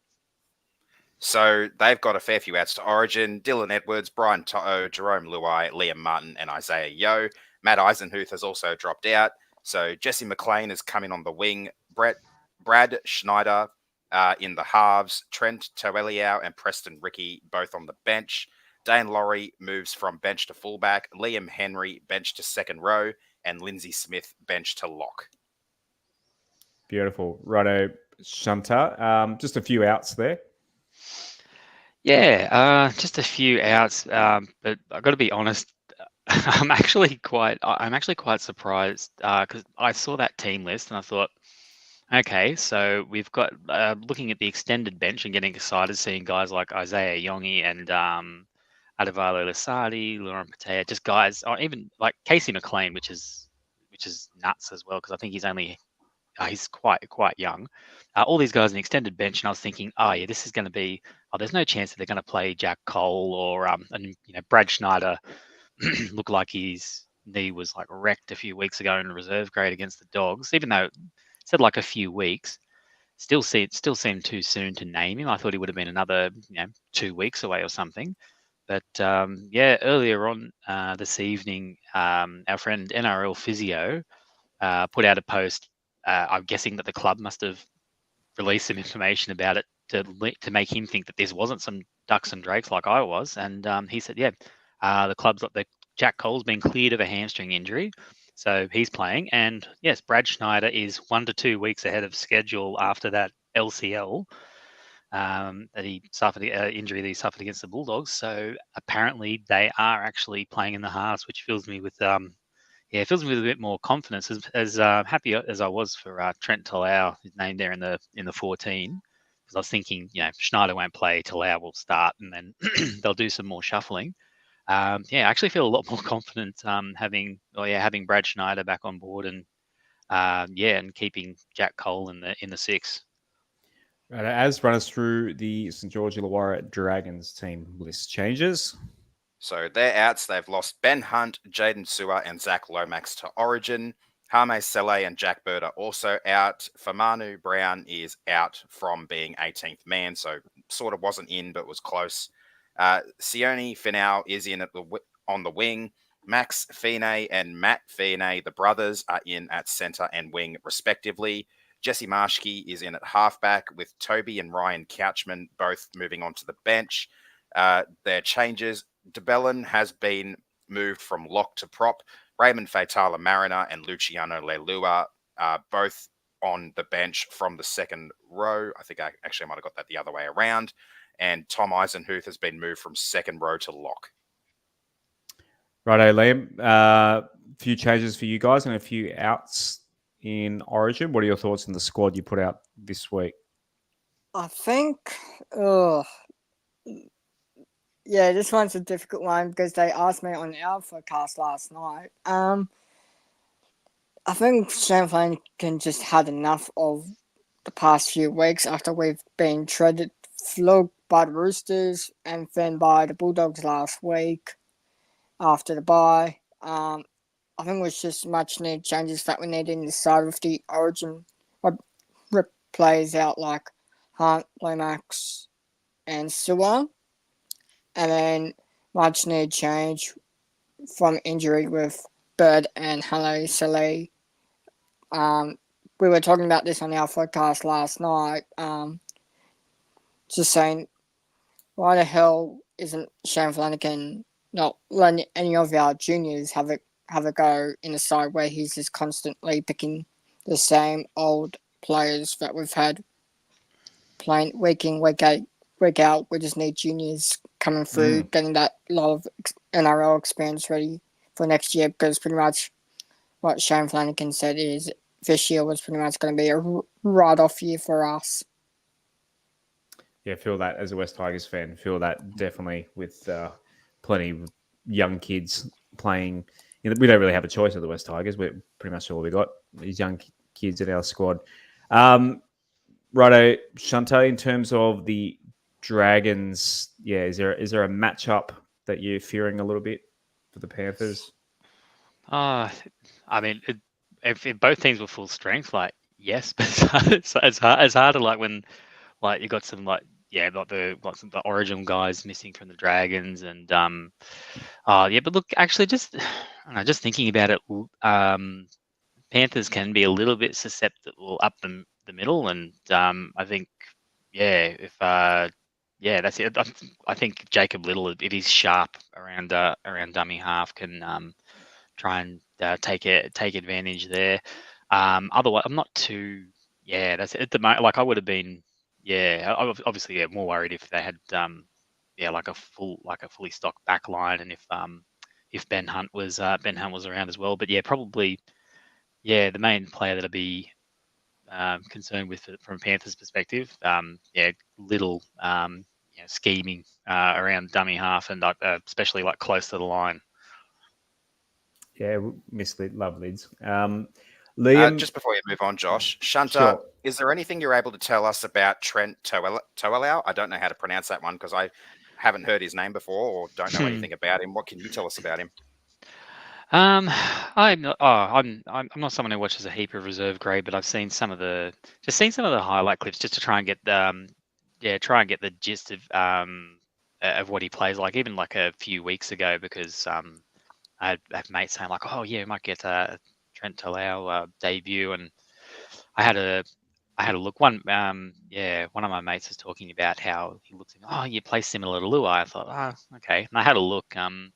So they've got a fair few outs to Origin. Dylan Edwards, Brian To'o, Jerome Luai, Liam Martin, and Isaiah Yeo. Matt Eisenhuth has also dropped out. So Jesse McLean has come in on the wing. Brad Schneider in the halves. Trent Toeliau and Preston Ricky both on the bench. Dane Laurie moves from bench to fullback. Liam Henry bench to second row. And Lindsay Smith bench to lock. Beautiful. Righto, Shunter. Just a few outs there. Yeah, just a few outs, but I've got to be honest. I'm actually quite surprised because I saw that team list and I thought, okay, so we've got looking at the extended bench and getting excited seeing guys like Isaiah Yongi and Adivalo Lasardi, Lauren Patea, just guys, or even like Casey McLean, which is nuts as well because I think he's quite young. All these guys in the extended bench, and I was thinking, oh yeah, this is going to be. Oh, there's no chance that they're going to play Jack Cole or Brad Schneider. Looked like his knee was like wrecked a few weeks ago in reserve grade against the Dogs. Even though it said like a few weeks, still seemed too soon to name him. I thought he would have been another 2 weeks away or something. But earlier on this evening, our friend NRL Physio put out a post. I'm guessing that the club must have released some information about it to make him think that this wasn't some ducks and drakes like I was. And he said, the club's got Jack Cole's been cleared of a hamstring injury, so he's playing. And yes, Brad Schneider is 1 to 2 weeks ahead of schedule after that LCL that he suffered, injury that he suffered against the Bulldogs. So apparently they are actually playing in the halves, which fills me with it fills me with a bit more confidence. As happy as I was for Trent Talau, his name there in the 14, because I was thinking, Schneider won't play, Talau will start, and then they'll do some more shuffling. I actually feel a lot more confident having Brad Schneider back on board and and keeping Jack Cole in the 6. Right, as run us through the St George Illawarra Dragons team list changes. So they're outs. They've lost Ben Hunt, Jaden Sewer, and Zach Lomax to Origin. Hame Sele and Jack Bird are also out. Famanu Brown is out from being 18th man, so sort of wasn't in, but was close. Sione Finau is in on the wing. Max Fine and Matt Fine, the brothers, are in at centre and wing, respectively. Jesse Marshke is in at halfback, with Toby and Ryan Couchman both moving on to the bench. Their changes: DeBellin has been moved from lock to prop. Raymond Fatala Mariner and Luciano Leilua are both on the bench from the second row. I think I actually might have got that the other way around. And Tom Eisenhuth has been moved from second row to lock. Righto, Liam. A few changes for you guys and a few outs in Origin. What are your thoughts on the squad you put out this week? I think, this one's a difficult one because they asked me on our podcast last night. I think Shane Flanagan just had enough of the past few weeks after we've been flogged by the Roosters and then by the Bulldogs last week after the bye. I think it was just much needed changes that we needed in the side with the Origin players out like Hunt, Lomax, and Sewer. And then much needed change from injury with Bird and Hame Sele. We were talking about this on our podcast last night. Just saying, why the hell isn't Shane Flanagan not letting any of our juniors have a go in the side where he's just constantly picking the same old players that we've had playing week in, week out. We just need juniors coming through, getting that lot of NRL experience ready for next year, because pretty much what Shane Flanagan said is this year was pretty much going to be a write-off year for us. Yeah, feel that as a West Tigers fan. Feel that definitely with plenty of young kids playing. We don't really have a choice of the West Tigers. We're pretty much all we got, these young kids in our squad. Righto, Shante, in terms of the Dragons, is there a matchup that you're fearing a little bit for the Panthers? I mean, if both teams were full strength, yes, but it's hard to when you got some like the original guys missing from the Dragons, and but look, actually, just I don't know, just thinking about it, Panthers can be a little bit susceptible up the middle, and I think if that's it. I think Jacob Little, if he's sharp around dummy half, can try and take advantage there. Otherwise, I'm not too. Yeah, that's it. At the moment, like I would have been. Yeah, obviously, more worried if they had like a fully stocked back line, and if Ben Hunt was around as well. But yeah, probably the main player that I'd be concerned with from Panthers' perspective. Little scheming around dummy half, and especially like close to the line. Yeah, love Lids. Liam, just before you move on, Josh, Shunter, sure. Is there anything you're able to tell us about Trent Toalau? I don't know how to pronounce that one because I haven't heard his name before or don't know anything about him. What can you tell us about him? I'm not. I'm not someone who watches a heap of reserve grade, but I've seen some of the highlight clips just to try and get the gist of what he plays like. Even like a few weeks ago, because I had mates saying like, oh yeah, we might get a Trent Toalau debut, and I had a look. One of my mates was talking about how he looks. Oh, you play similar to Luai. I thought, okay, and I had a look. From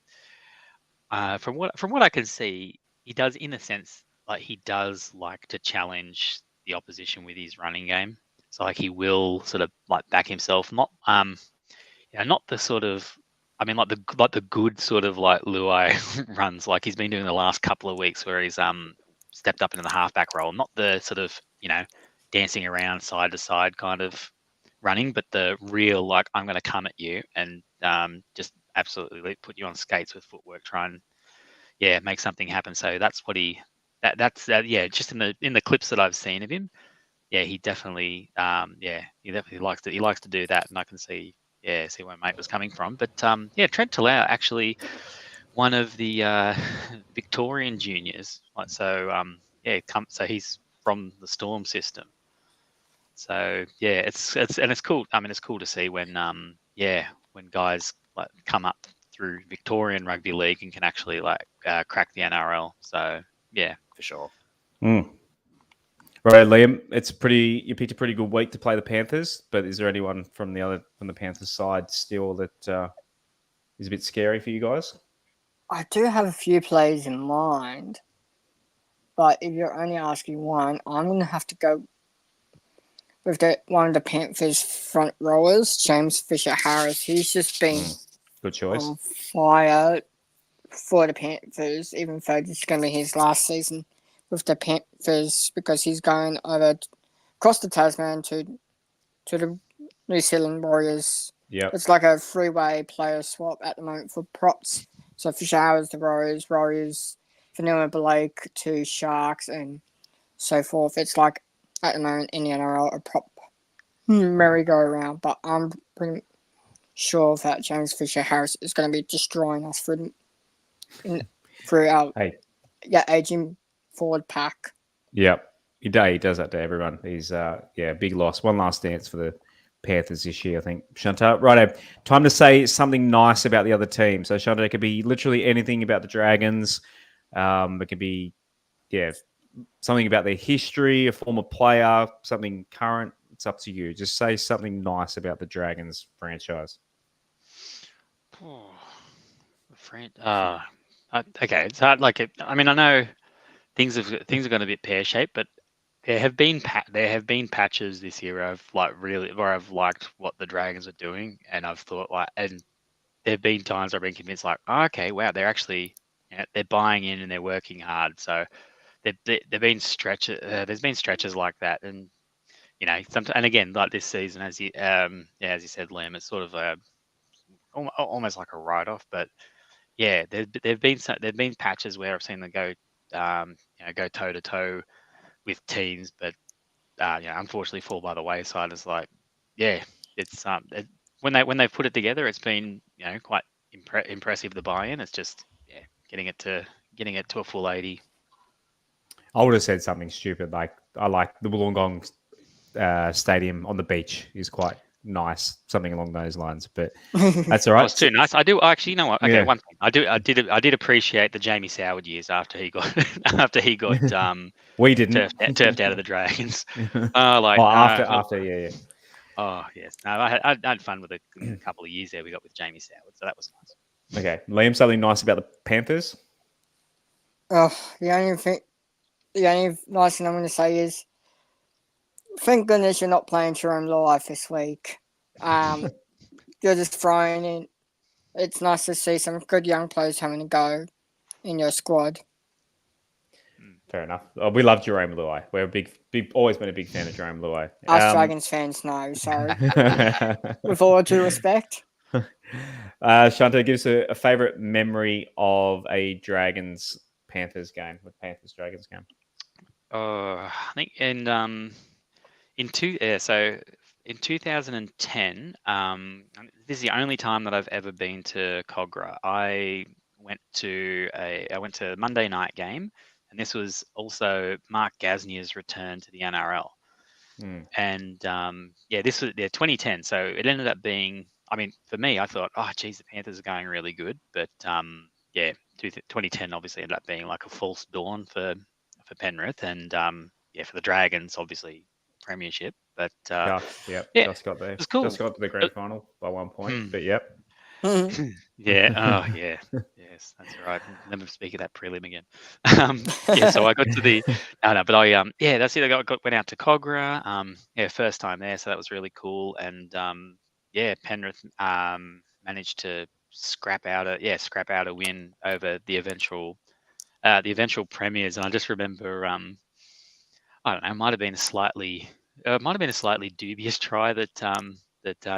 what I can see, he does, in a sense, like he does like to challenge the opposition with his running game. So like he will sort of like back himself, not not the sort of, I mean like the good sort of like Luai runs like he's been doing the last couple of weeks where he's stepped up into the halfback role, not the sort of dancing around side to side kind of running, but the real like I'm going to come at you and just absolutely put you on skates with footwork, try and make something happen. So that's what that's just in the clips that I've seen of him, he definitely likes to do that, and I can see where mate was coming from. But Trent Toalau actually one of the Victorian juniors, like so he's from the Storm system. So it's cool. I mean, it's cool to see when when guys like come up through Victorian rugby league and can actually like crack the NRL. So for sure. Right, Liam, you picked a pretty good week to play the Panthers, but is there anyone from the Panthers side still that is a bit scary for you guys? I do have a few players in mind, but if you're only asking one, I'm going to have to go with one of the Panthers front rowers, James Fisher-Harris. He's just been good choice on fire for the Panthers, even though this is going to be his last season with the Panthers, because he's going over across the Tasman to the New Zealand Warriors. Yeah, it's like a three-way player swap at the moment for props. So Fisher-Harris the Warriors, Vanilla Blake to Sharks, and so forth. It's like at the moment in the NRL a prop merry-go-round, but I'm pretty sure that James Fisher-Harris is going to be destroying us through our aging forward pack. Yep. He does that to everyone. He's big loss. One last dance for the Panthers this year, I think. Shanta, righto. Time to say something nice about the other team. So Shanta, it could be literally anything about the Dragons. It could be something about their history, a former player, something current. It's up to you. Just say something nice about the Dragons franchise. Okay, it's hard. I mean, I know things have gone a bit pear-shaped, but there have been patches this year where I've liked what the Dragons are doing, and I've thought and there've been times I've been convinced okay, wow, they're actually they're buying in and they're working hard. So there've been stretches. There's been stretches like that, and sometimes, and again, like this season, as you said, Liam, it's sort of almost like a write-off, but there've been patches where I've seen them go toe to toe with teams, but unfortunately fall by the wayside. It's it's when they've put it together, it's been quite impressive, the buy-in. It's just getting it to a full 80. I would have said something stupid like I like the Wollongong Stadium on the beach is quite nice, something along those lines. But that's all right. It was too nice. I do actually. You know what? Okay, Yeah. one thing. I did appreciate the Jamie Soward years after he got We didn't. turfed out of the Dragons. After, yeah. Oh yes, no, I had fun with a couple of years there we got with Jamie Soward, so that was nice. Okay, Liam, something nice about the Panthers? Oh, the only nice thing I'm going to say is, thank goodness you're not playing Jerome Life this week. You're just throwing in. It's nice to see some good young players having a go in your squad. Fair enough. Oh, we love Jerome Luai. We're a big, always been a big fan of Jerome Luai. Us Dragons fans know, so with all due respect. Shanta, give us a favourite memory of a Dragons-Panthers game, with Panthers-Dragons game. I think in 2010, this is the only time that I've ever been to Cogra. I went to a Monday night game, and this was also Mark Gasnier's return to the NRL. And this was 2010. So it ended up being, I mean, for me, I thought, oh, geez, the Panthers are going really good. But 2010 obviously ended up being like a false dawn for Penrith, and for the Dragons, obviously premiership. But just got there. It was cool. Just got to the grand final by 1 point. But yep. Yes, that's right. Never speak of that prelim again. So I got to the that's it. I went out to Cogra. First time there, so that was really cool. And Penrith managed to scrap out a win over the eventual premiers. And I just remember, I don't know, it might have been a slightly dubious try that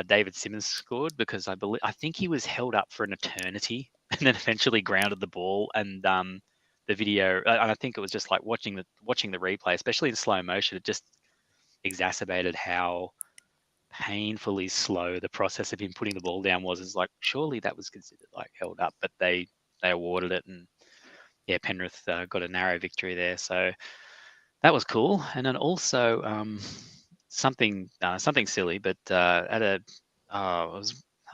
David Simmons scored, because I think he was held up for an eternity and then eventually grounded the ball. And the video, and I think it was just like watching the replay, especially in slow motion, it just exacerbated how painfully slow the process of him putting the ball down was. It's like, surely that was considered like held up, but they awarded it, and Penrith got a narrow victory there. So that was cool. And then also something silly, but I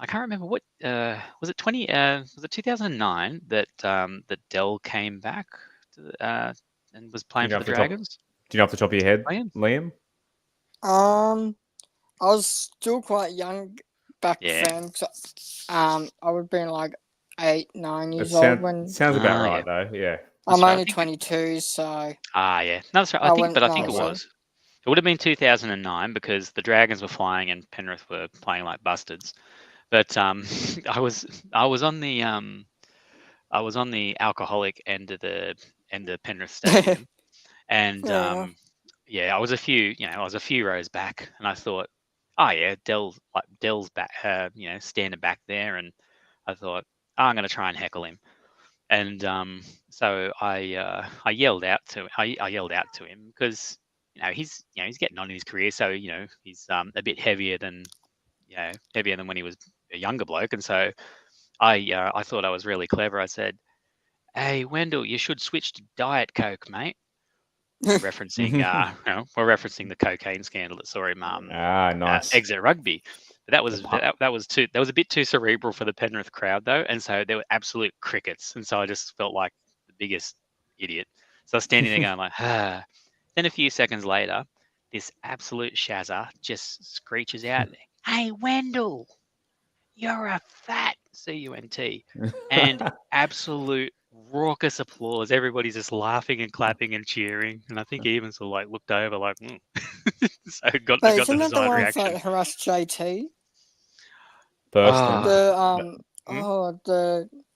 can't remember what was it 2009 that Dell came back and was playing for the Dragons. Do you know off the top of your head, Liam? I was still quite young back then. So, I would have been like 8, 9 years old when. Sounds about right though. Yeah. I'm only 22, so. No, that's right. I think it was. It would have been 2009 because the Dragons were flying and Penrith were playing like bastards. But I was on the alcoholic end of the Penrith stadium, and I was a few rows back, and I thought, Dell's back, standing back there, and I thought, I'm going to try and heckle him, and so I yelled out to him because he's getting on in his career, so he's a bit heavier than when he was a younger bloke, and so I thought I was really clever. I said, "Hey Wendell, you should switch to Diet Coke, mate." We're referencing the cocaine scandal that saw him nice. Exit rugby. But that was a bit too cerebral for the Penrith crowd though, and so there were absolute crickets, and so I just felt like the biggest idiot. So I was standing there going like, ah. Then a few seconds later, this absolute shazza just screeches out, "Hey Wendell, you're a fat C-U-N-T," and absolute raucous applause. Everybody's just laughing and clapping and cheering, and I think he even sort of like looked over like, so it got the desired reaction. Isn't that the one that harassed JT?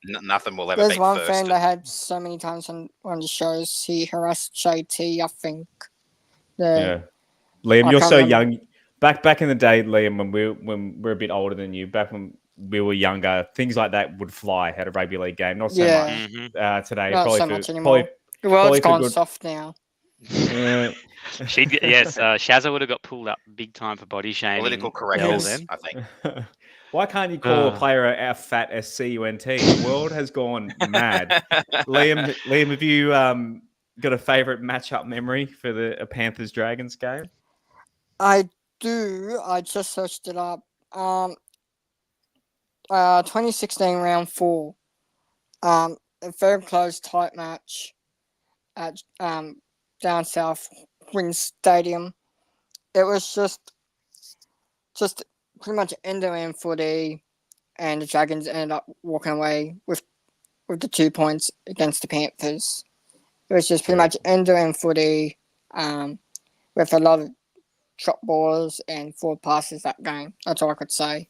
Nothing will ever. There's one fan that had so many times on one of the shows he harassed JT. I think. Liam, you're so young. Back in the day, Liam, when we're a bit older than you, back when we were younger, things like that would fly at a rugby league game. Not so much today. Not probably so much anymore. The world's gone soft now. Shazza would have got pulled up big time for body shaming. Political correctness, I think. Why can't you call a player a fat S-C-U-N-T? The world has gone mad. Liam, have you got a favourite matchup memory for the Panthers Dragons game? I do. I just searched it up. 2016 round 4. A very close, tight match at down south Queen's Stadium. It was just pretty much end-to-end footy, and the Dragons ended up walking away with the 2 points against the Panthers. It was just pretty much end-to-end footy, with a lot of drop balls and forward passes that game. That's all I could say.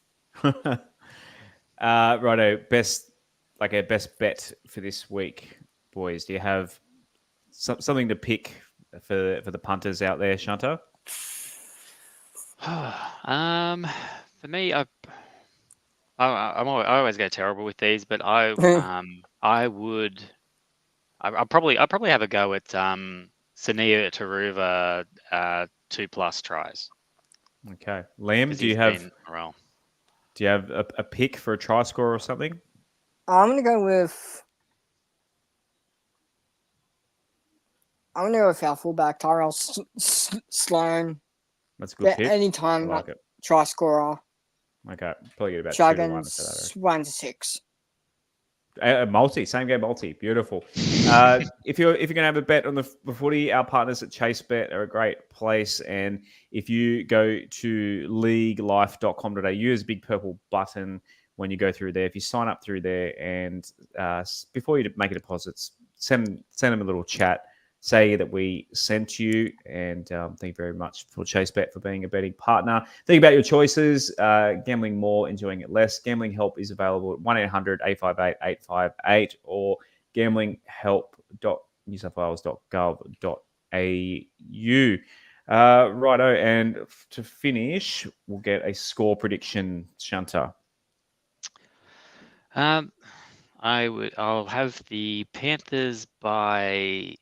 Righto, best bet for this week, boys. Do you have something to pick for the punters out there, Shanta? For me, I always go terrible with these, but I'll probably have a go at Sania Taruva 2+ tries. Okay, Liam, do you have a pick for a try score or something? I'm gonna go with our fullback Tyrell Sloan. That's a good pick. Anytime I like it. Try scorer. Okay, probably get about Dragons 2-1. 1-6. A multi, same game multi, beautiful. If you're gonna have a bet on the footy, our partners at ChaseBet are a great place. And if you go to leaguelife.com.au, there's a big purple button when you go through there. If you sign up through there, and before you make a deposit, send them a little chat. Say that we sent you, and thank you very much for ChaseBet for being a betting partner. Think about your choices. Gambling more, enjoying it less. Gambling help is available at 1-800-858-858 or gamblinghelp.newsouthwales.gov.au. Righto, and to finish, we'll get a score prediction, Shanta. I'll have the Panthers by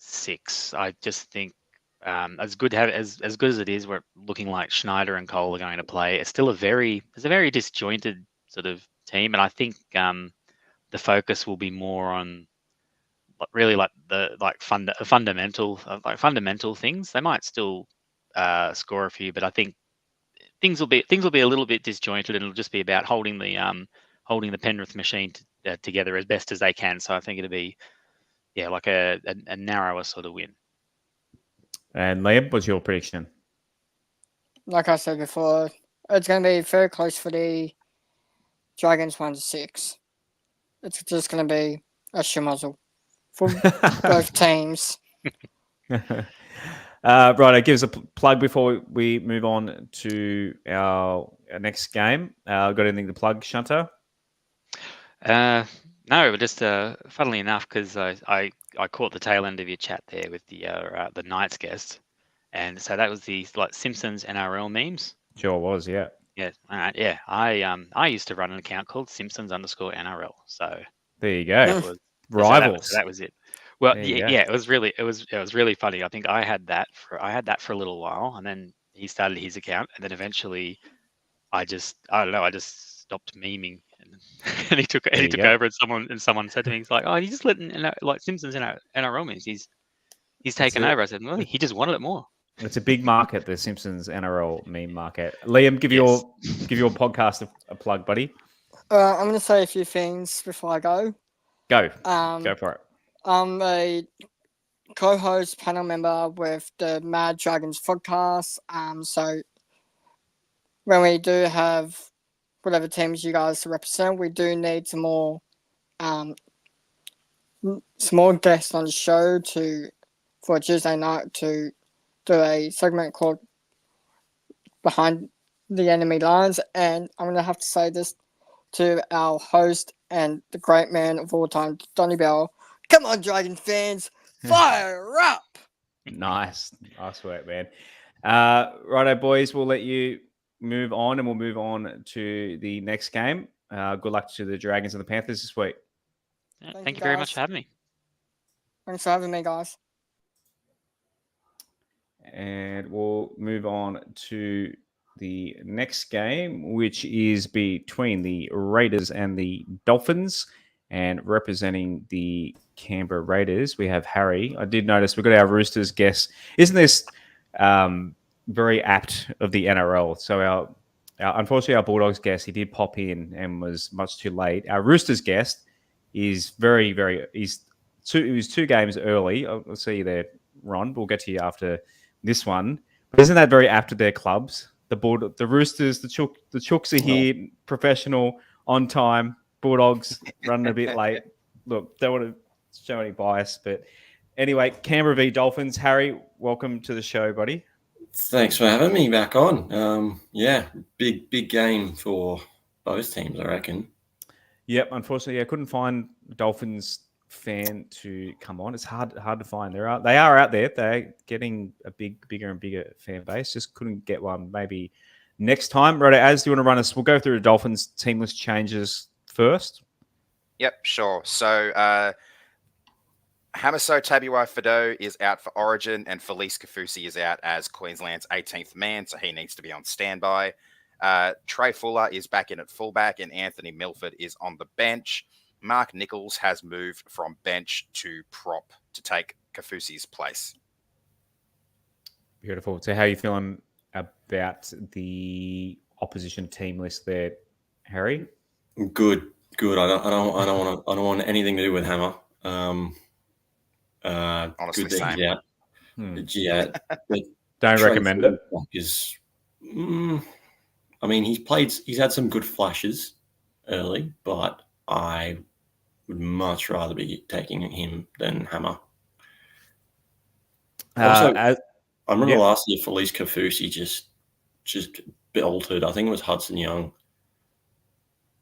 6. I just think as good as it is, we're looking like Schneider and Cole are going to play. It's still a very disjointed sort of team, and I think the focus will be more on really fundamental things. They might still score a few, but I think things will be a little bit disjointed, and it'll just be about holding the Penrith machine together as best as they can. So I think it'll be like a narrower sort of win. And Liam, what's your prediction? Like I said before, it's going to be very close for the Dragons 1-6. It's just going to be a schmozzle for both teams. Right, give us a plug before we move on to our next game. Got anything to plug, Shanta? No, just funnily enough, because I caught the tail end of your chat there with the Knights guest, and so that was the Simpsons NRL memes. Sure was, yeah. Yeah, yeah. I used to run an account called Simpsons_NRL. So there you go. Rivals. So that was it. Well, yeah, it was really funny. I think I had that for a little while, and then he started his account, and then eventually I just stopped memeing. And he took over, and someone said to me, he's like, "Oh, you just letting Simpsons in our NRL memes. He's taken over." I said, "Well, he just wanted it more." It's a big market, the Simpsons NRL meme market. Liam, give your podcast a plug, buddy. I'm going to say a few things before I go. Go for it. I'm a co-host panel member with the Mad Dragons podcast. So when we do have whatever teams you guys represent, we do need some more guests on the show for Tuesday night to do a segment called Behind the Enemy Lines. And I'm going to have to say this to our host and the great man of all time, Donny Bell. Come on, Dragon fans, fire up! Nice work, man. Righto, boys, we'll let you move on, and we'll move on to the next game. Good luck to the Dragons and the Panthers this week. Yeah, thank you very much for having me. Thanks for having me, guys. And we'll move on to the next game, which is between the Raiders and the Dolphins. And representing the Canberra Raiders, we have Harry. I did notice we've got our Roosters guest. Isn't this very apt of the NRL? So Unfortunately, our Bulldogs guest, he did pop in and was much too late. Our Roosters guest is very, very. He was 2 games early. I'll see you there, Ron. We'll get to you after this one. But isn't that very apt to their clubs? The Roosters, the Chooks are here, professional, on time. Bulldogs running a bit late. Look, don't want to show any bias, but anyway, Canberra v Dolphins. Harry, welcome to the show, buddy. Thanks for having me back on. Big game for both teams, I reckon. Yep, unfortunately, I couldn't find a Dolphins fan to come on. It's hard to find. They are out there. They're getting a bigger and bigger fan base. Just couldn't get one. Maybe next time. Right, Az, do you want to run us? We'll go through the Dolphins teamless changes first. Yep, sure. So Hamiso Tabuai-Fidow is out for Origin, and Felice Kafusi is out as Queensland's 18th man, so he needs to be on standby. Trey Fuller is back in at fullback, and Anthony Milford is on the bench. Mark Nichols has moved from bench to prop to take Kafusi's place. Beautiful. So how are you feeling about the opposition team list there, Harry? Good. I don't want anything to do with Hammer. Honestly, good that he's out. Don't recommend it. He's had some good flashes early, but I would much rather be taking him than Hammer. I remember last year Felice Kafusi just belted. I think it was Hudson Young,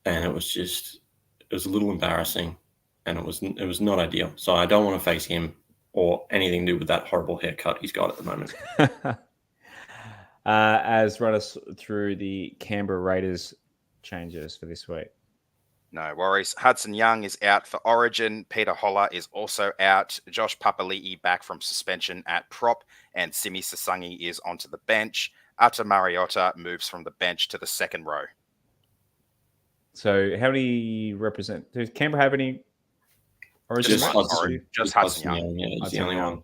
and it was a little embarrassing, and it was not ideal. So I don't want to face him or anything to do with that horrible haircut he's got at the moment. As run us through the Canberra Raiders changes for this week. No worries. Hudson Young is out for Origin. Peter Holler is also out. Josh Papali'i back from suspension at prop, and Simi Sasangi is onto the bench. Ata Mariota moves from the bench to the second row. So how many represent? Does Canberra have any Origin? Just Hudson Young. Yeah, he's the only one.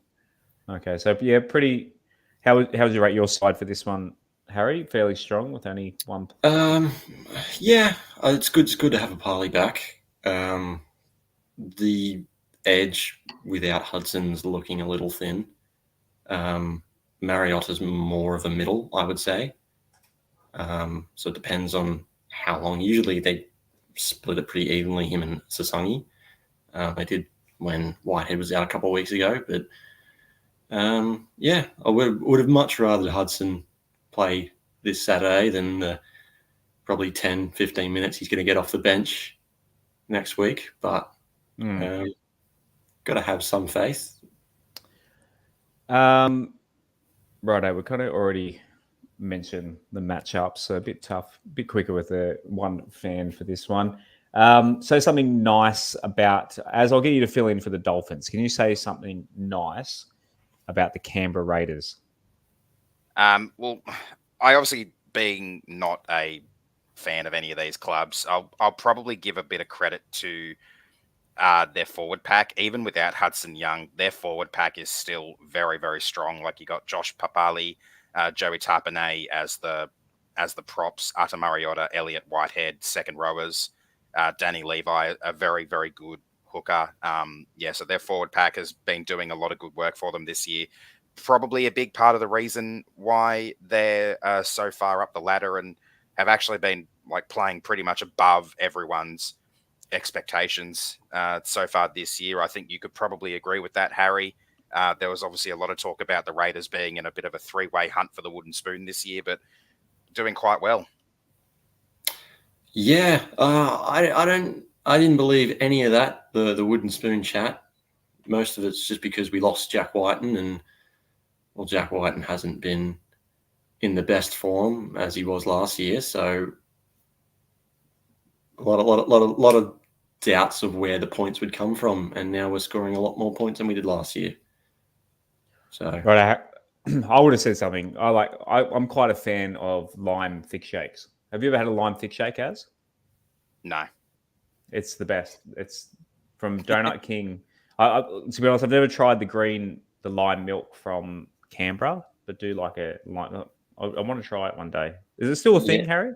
Okay, so yeah, pretty. How would you rate your side for this one, Harry? Fairly strong with only one. It's good. It's good to have a Parley back. The edge without Hudson's looking a little thin. Mariotta's more of a middle, I would say. So it depends on how long. Usually they split it pretty evenly, him and Sasangi. They did when Whitehead was out a couple of weeks ago, but I would have much rather Hudson play this Saturday than the probably 10, 15 minutes he's going to get off the bench next week. But got to have some faith. Righto, we kind of already mentioned the matchup, so a bit tough, a bit quicker with the one fan for this one. So something nice about, as I'll get you to fill in for the Dolphins, can you say something nice about the Canberra Raiders? Well, I obviously, being not a fan of any of these clubs, I'll probably give a bit of credit to their forward pack. Even without Hudson Young, their forward pack is still very, very strong. Like, you got Josh Papali, Joey Tarpanay as the props, Ata Mariota, Elliot Whitehead, second rowers, Danny Levi, a very, very good hooker. So their forward pack has been doing a lot of good work for them this year. Probably a big part of the reason why they're so far up the ladder and have actually been playing pretty much above everyone's expectations so far this year. I think you could probably agree with that, Harry. There was obviously a lot of talk about the Raiders being in a bit of a three-way hunt for the wooden spoon this year, but doing quite well. Yeah, I didn't believe any of that, the wooden spoon chat. Most of it's just because we lost Jack Whiten, and Jack Whiten hasn't been in the best form as he was last year. So a lot of doubts of where the points would come from, and now we're scoring a lot more points than we did last year. So right, I would have said something. I'm quite a fan of lime thick shakes. Have you ever had a lime thick shake, Az? No. It's the best. It's from Donut King. To be honest, I've never tried the lime milk from Canberra, but do I want to try it one day. Is it still a thing, Harry?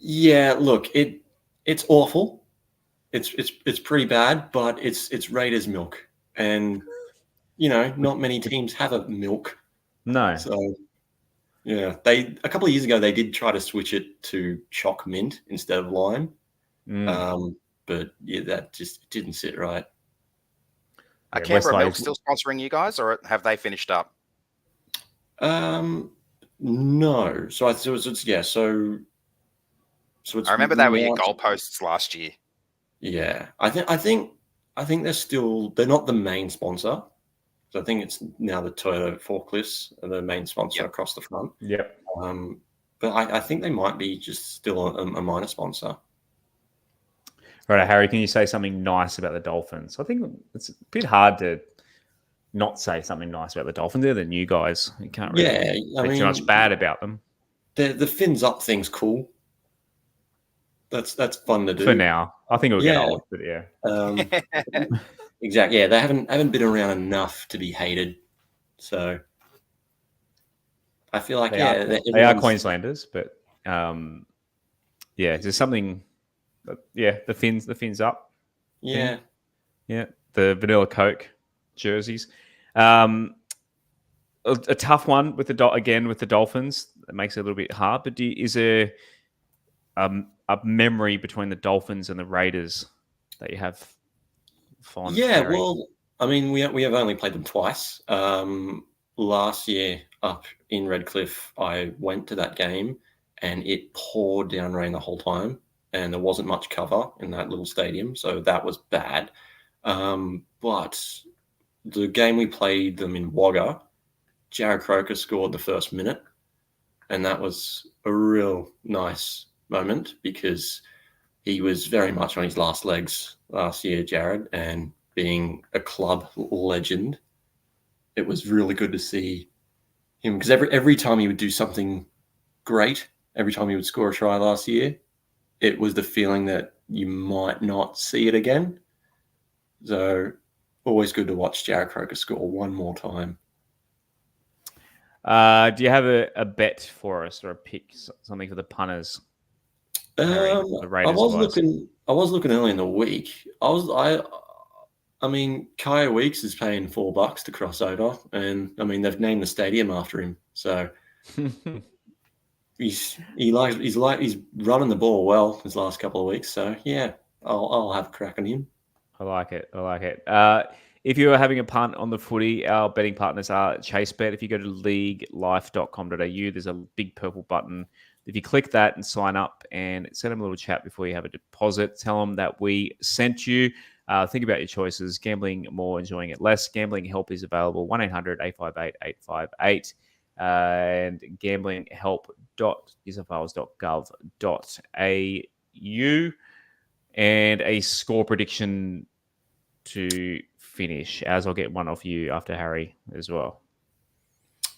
Yeah, look, it's awful. It's pretty bad, but it's Raiders milk, and not many teams have a milk. No. So yeah, a couple of years ago they did try to switch it to choc mint instead of lime, but yeah, that just didn't sit right. Are Yeah, Canberra Milk Westlake's- still sponsoring you guys, or have they finished up? No. So it's I remember they were your not- goalposts last year. Yeah, I think they're not the main sponsor. So I think it's now the Toyota forklifts are the main sponsor across the front. Yep. But I think they might be just still a minor sponsor. Right, Harry, can you say something nice about the Dolphins? I think it's a bit hard to not say something nice about the Dolphins. They're the new guys. You can't really say too much bad about them. The fins up thing's cool. That's fun to do. For now. I think it'll get old, but yeah. Exactly. Yeah, they haven't been around enough to be hated. So I feel like they are Queenslanders, but there's something. The fins up. Yeah. Yeah, the vanilla Coke jerseys. A tough one with the Dolphins. That makes it a little bit hard. But is there a memory between the Dolphins and the Raiders that you have fond? Yeah, Harry? well, I mean, we have only played them twice. Last year up in Redcliffe, I went to that game and it poured down rain the whole time, and there wasn't much cover in that little stadium, so that was bad. But the game we played them in Wagga, Jared Croker scored the first minute, and that was a real nice moment because he was very much on his last legs last year, Jared, and being a club legend, it was really good to see him because every time he would do something great, every time he would score a try last year, it was the feeling that you might not see it again. So always good to watch Jared Croker score one more time. Do you have a bet for us or a pick, something for the punters? Harry, the Raiders I was looking early in the week. I mean, Kaya Weeks is paying $4 to cross over, and I mean they've named the stadium after him. So he's running the ball well his last couple of weeks. So yeah, I'll have a crack on him. I like it. If you are having a punt on the footy, our betting partners are ChaseBet. If you go to leaguelife.com.au, there's a big purple button. If you click that and sign up and send them a little chat before you have a deposit, tell them that we sent you. Think about your choices. Gambling more, enjoying it less. Gambling help is available. 1-800-858-858 and gamblinghelp.newsouthwales.gov.au. And a score prediction to finish, as I'll get one off you after Harry as well.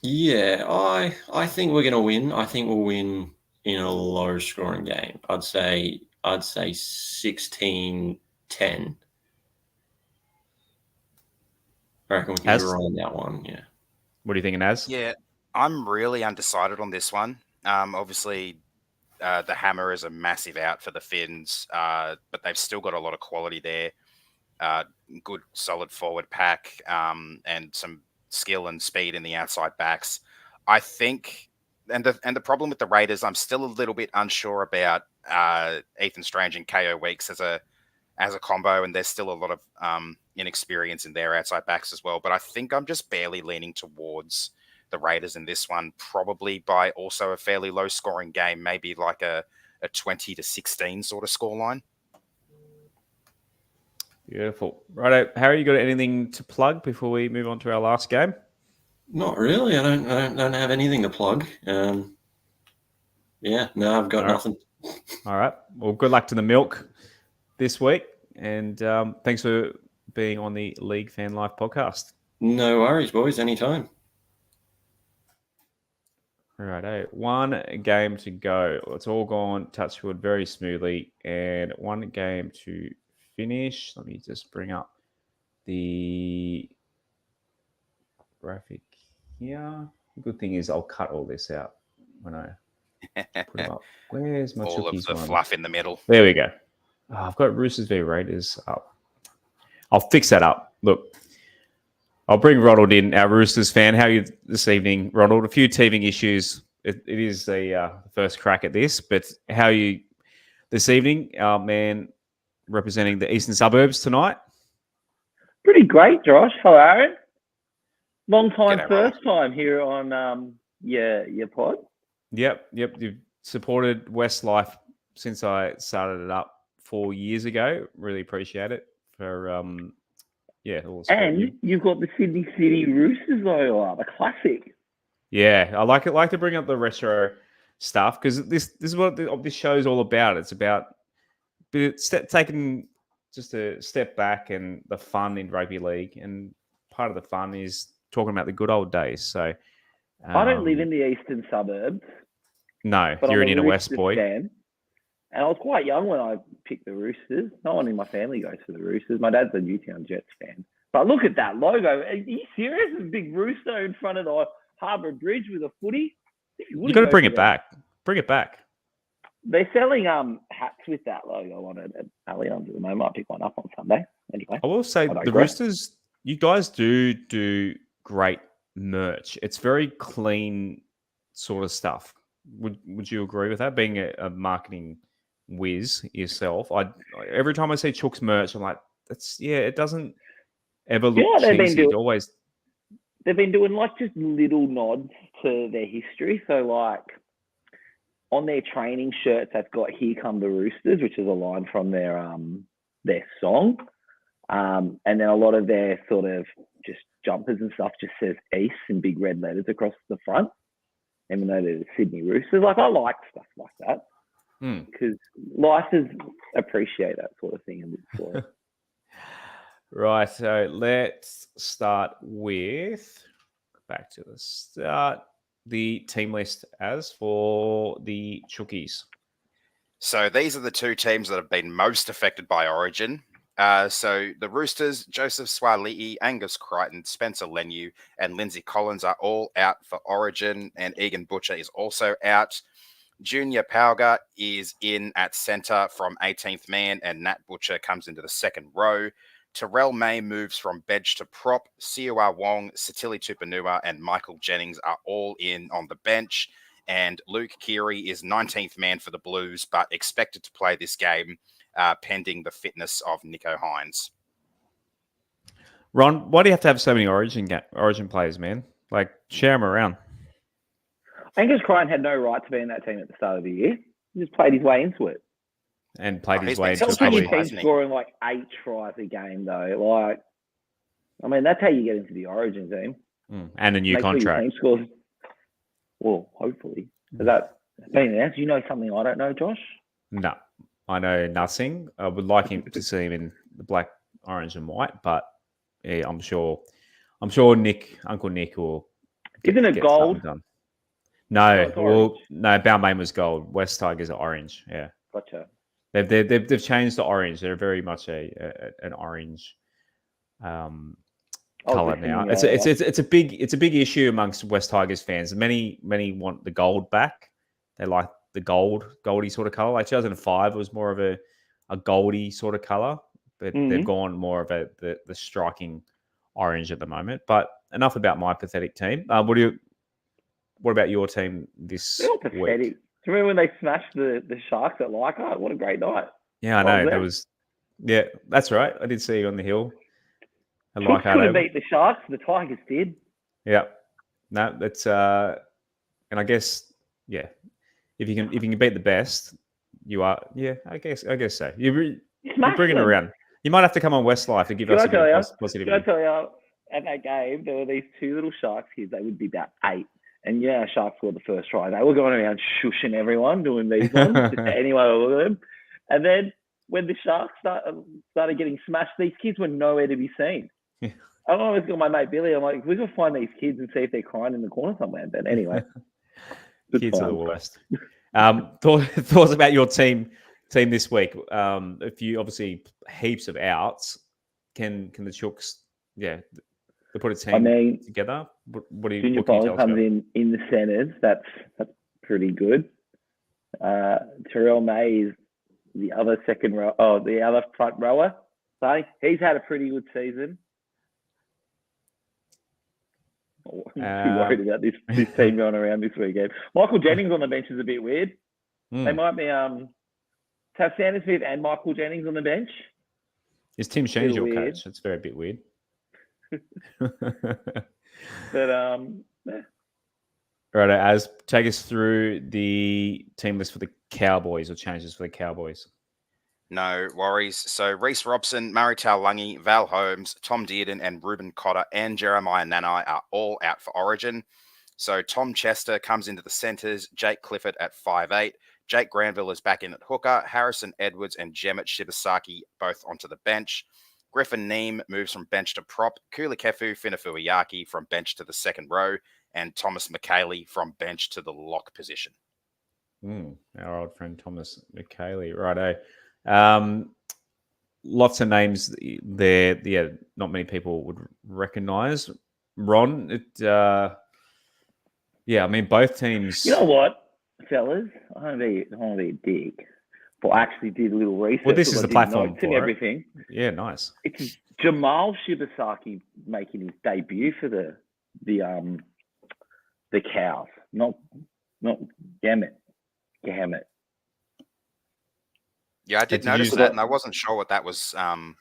Yeah, I think we're going to win. I think we'll win in a low scoring game. I'd say 16-10. I reckon we can run that one. Yeah. What are you thinking, Az? Yeah, I'm really undecided on this one. Obviously, the hammer is a massive out for the Finns, but they've still got a lot of quality there. Good, solid forward pack, and some skill and speed in the outside backs. I think, and the problem with the Raiders, I'm still a little bit unsure about Ethan Strange and KO Weeks as a combo, and there's still a lot of inexperience in their outside backs as well. But I think I'm just barely leaning towards the Raiders in this one, probably by also a fairly low scoring game, maybe like a 20-16 sort of scoreline. Beautiful. Right, Harry, you got anything to plug before we move on to our last game? Not really. I don't have anything to plug. I've got nothing. All right. Well, good luck to the milk this week, and thanks for being on the League Fan Life podcast. No worries, boys. Anytime. All right, one game to go. It's all gone touchwood very smoothly, and one game to finish. Let me just bring up the graphic here. The good thing is I'll cut all this out when I Put him up. Where's my All of Chookies the one? fluff in the middle. There we go. Oh, I've got Roosters v Raiders up. I'll fix that up. Look, I'll bring Ronald in, our Roosters fan. How are you this evening, Ronald? A few teething issues. It is the first crack at this, but how are you this evening, our man representing the eastern suburbs tonight? Pretty great, Josh. Hello, Aaron. Long time, G'day, first time here on your pod. Yep. You've supported Westlife since I started it up 4 years ago. Really appreciate it for all the support And you've got the Sydney City Roosters logo up, a classic. Yeah, I like to bring up the retro stuff because this is what this show's all about. It's about taking just a step back and the fun in rugby league, and part of the fun is talking about the good old days. So I don't live in the eastern suburbs. No, but you're I'm an a inner west Roosters boy. fan. And I was quite young when I picked the Roosters. No one in my family goes for the Roosters. My dad's a Newtown Jets fan. But look at that logo. Are you serious? There's a big rooster in front of the Harbour Bridge with a footy. You got to bring it back. Bring it back. They're selling hats with that logo on it at Allianz at the moment. I might pick one up on Sunday. Anyway, I will say the Roosters, you guys do great merch. It's very clean sort of stuff. Would you agree with that? Being a marketing whiz yourself, every time I see Chook's merch, I'm like, it doesn't ever look cheesy. They've been doing like just little nods to their history. So like on their training shirts, they've got "Here Come the Roosters," which is a line from their song. And then a lot of their sort of just jumpers and stuff just says East in big red letters across the front, even though they're the Sydney Roosters. Like, I like stuff like that because lifers appreciate that sort of thing and look for it. Right, so let's start with, back to the start, the team list as for the Chookies. So these are the two teams that have been most affected by Origin. So the Roosters, Joseph Swali'i, Angus Crichton, Spencer Leniu, and Lindsay Collins are all out for Origin, and Egan Butcher is also out. Junior Pauga is in at centre from 18th man, and Nat Butcher comes into the second row. Terrell May moves from bench to prop. Siua Wong, Satili Tupanua, and Michael Jennings are all in on the bench. And Luke Keary is 19th man for the Blues, but expected to play this game pending the fitness of Nico Hines. Ron, why do you have so many Origin players, man? Like, share them around. Angus Crichton had no right to be in that team at the start of the year. He just played his way into it. And played his way into it. Your team scoring like 8 tries a game, though. Like, I mean, that's how you get into the Origin team. And a new contract. Well, hopefully. Does that mean that? Do you know something I don't know, Josh? No, I know nothing. I would like him to see him in the black, orange, and white, but yeah, I'm sure Uncle Nick will. Isn't it gold? Done. No, Balmain was gold. West Tigers are orange. Yeah, gotcha. They've changed to orange. They're very much an orange color now. It's a big issue amongst West Tigers fans. Many want the gold back. They like the goldy sort of color. Like 2005 was more of a goldy sort of color, but they've gone more of the striking orange at the moment. But enough about my pathetic team. What about your team this week? Pathetic. Do you remember when they smashed the Sharks at Leichhardt? What a great night. Yeah, I know. Yeah, that's right. I did see you on the hill. Leichhardt couldn't beat the Sharks. The Tigers did. Yeah. No, that's and I guess if you can beat the best, you are. Yeah, I guess so. You're bringing it around. You might have to come on Westlife to give us a bit of positivity. Can I tell you, at that game, there were these 2 little Sharks kids. They would be about 8. And Sharks scored the first try. They were going around shushing everyone, doing these ones, anyway, look at them. And then when the Sharks started getting smashed, these kids were nowhere to be seen. I always got my mate Billy. I'm like, we can find these kids and see if they're crying in the corner somewhere. But anyway, kids are the worst. Thoughts about your team this week? Obviously heaps of outs. Can the Chooks? Yeah. They put a team together. What do you? Junior Pauga comes in the centres. That's pretty good. Terrell May is the other the other front rower. So he's had a pretty good season. I'm too worried about this team going around this weekend. Michael Jennings on the bench is a bit weird. They might be to have Sanders Smith and Michael Jennings on the bench. Is Tim Sheen's your coach? That's very bit weird. But yeah. Right, Az, take us through the team list for the Cowboys or changes for the Cowboys. No worries. So Reece Robson, Murray Taulagi, Val Holmes, Tom Dearden, and Ruben Cotter and Jeremiah Nanai are all out for Origin. So Tom Chester comes into the centres, Jake Clifford at 5'8". Jake Granville is back in at hooker, Harrison Edwards and Jemmet Shibasaki both onto the bench. Griffin Neem moves from bench to prop, Kulikefu Finafuiyaki from bench to the second row, and Thomas McKaylee from bench to the lock position. Our old friend Thomas McKaylee. Righto. Lots of names there. Yeah, not many people would recognise. Ron, I mean, both teams. You know what, fellas? I don't want to be a dick, but I actually did a little research. Well, this is the platform for everything. Yeah, nice. It's Jamal Shibasaki making his debut for the Cows, not Gamut. Yeah, I did notice that, and I wasn't sure what that was about.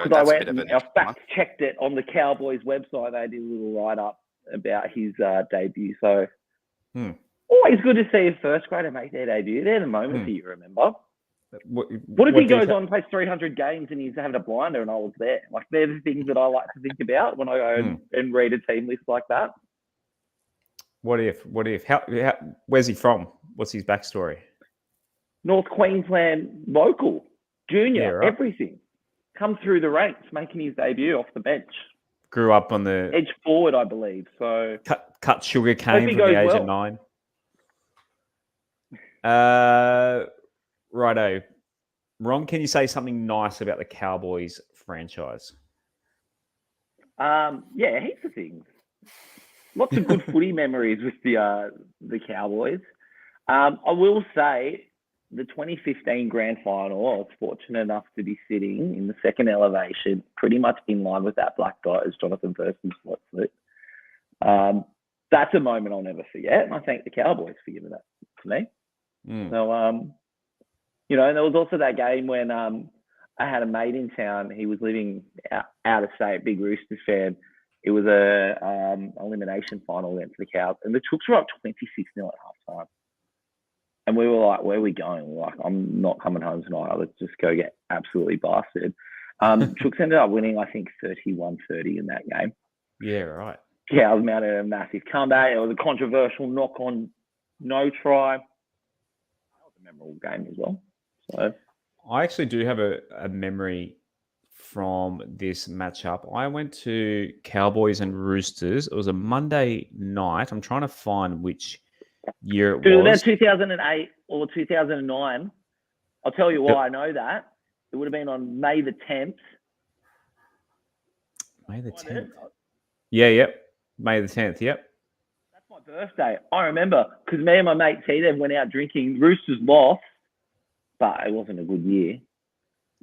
Because I fact checked it on the Cowboys website. They did a little write up about his debut. So always good to see a first grader make their debut. They're the moments that you remember. What if he goes on and plays 300 games and he's having a blinder and I was there? Like, they're the things that I like to think about when I go and read a team list like that. What if? Where's he from? What's his backstory? North Queensland local, junior, everything. Come through the ranks, making his debut off the bench. Grew up on the edge forward, I believe. So cut sugar cane from the age of 9. Righto. Ron, can you say something nice about the Cowboys franchise? Yeah, heaps of things. Lots of good footy memories with the Cowboys. I will say the 2015 grand final, I was fortunate enough to be sitting in the second elevation, pretty much in line with that black guy as Jonathan Thurston's slot suit. That's a moment I'll never forget, and I thank the Cowboys for giving that to me. So, and there was also that game when I had a mate in town. He was living out of state, big Roosters fan. It was a elimination final against the Cows, and the Chooks were up 26-0 at halftime. And we were like, where are we going? We're like, I'm not coming home tonight. Let's just go get absolutely blasted. Chooks ended up winning, I think, 31-30 in that game. Yeah, right. Cows mounted a massive comeback. It was a controversial knock on no try. That was a memorable game as well. So I actually do have a memory from this matchup. I went to Cowboys and Roosters. It was a Monday night. I'm trying to find which year it was. About 2008 or 2009. I'll tell you why I know that. It would have been on May the 10th. May the 10th. Yeah, yep. May the 10th, yep. That's my birthday. I remember because me and my mate T-Dev went out drinking. Roosters lost, but it wasn't a good year.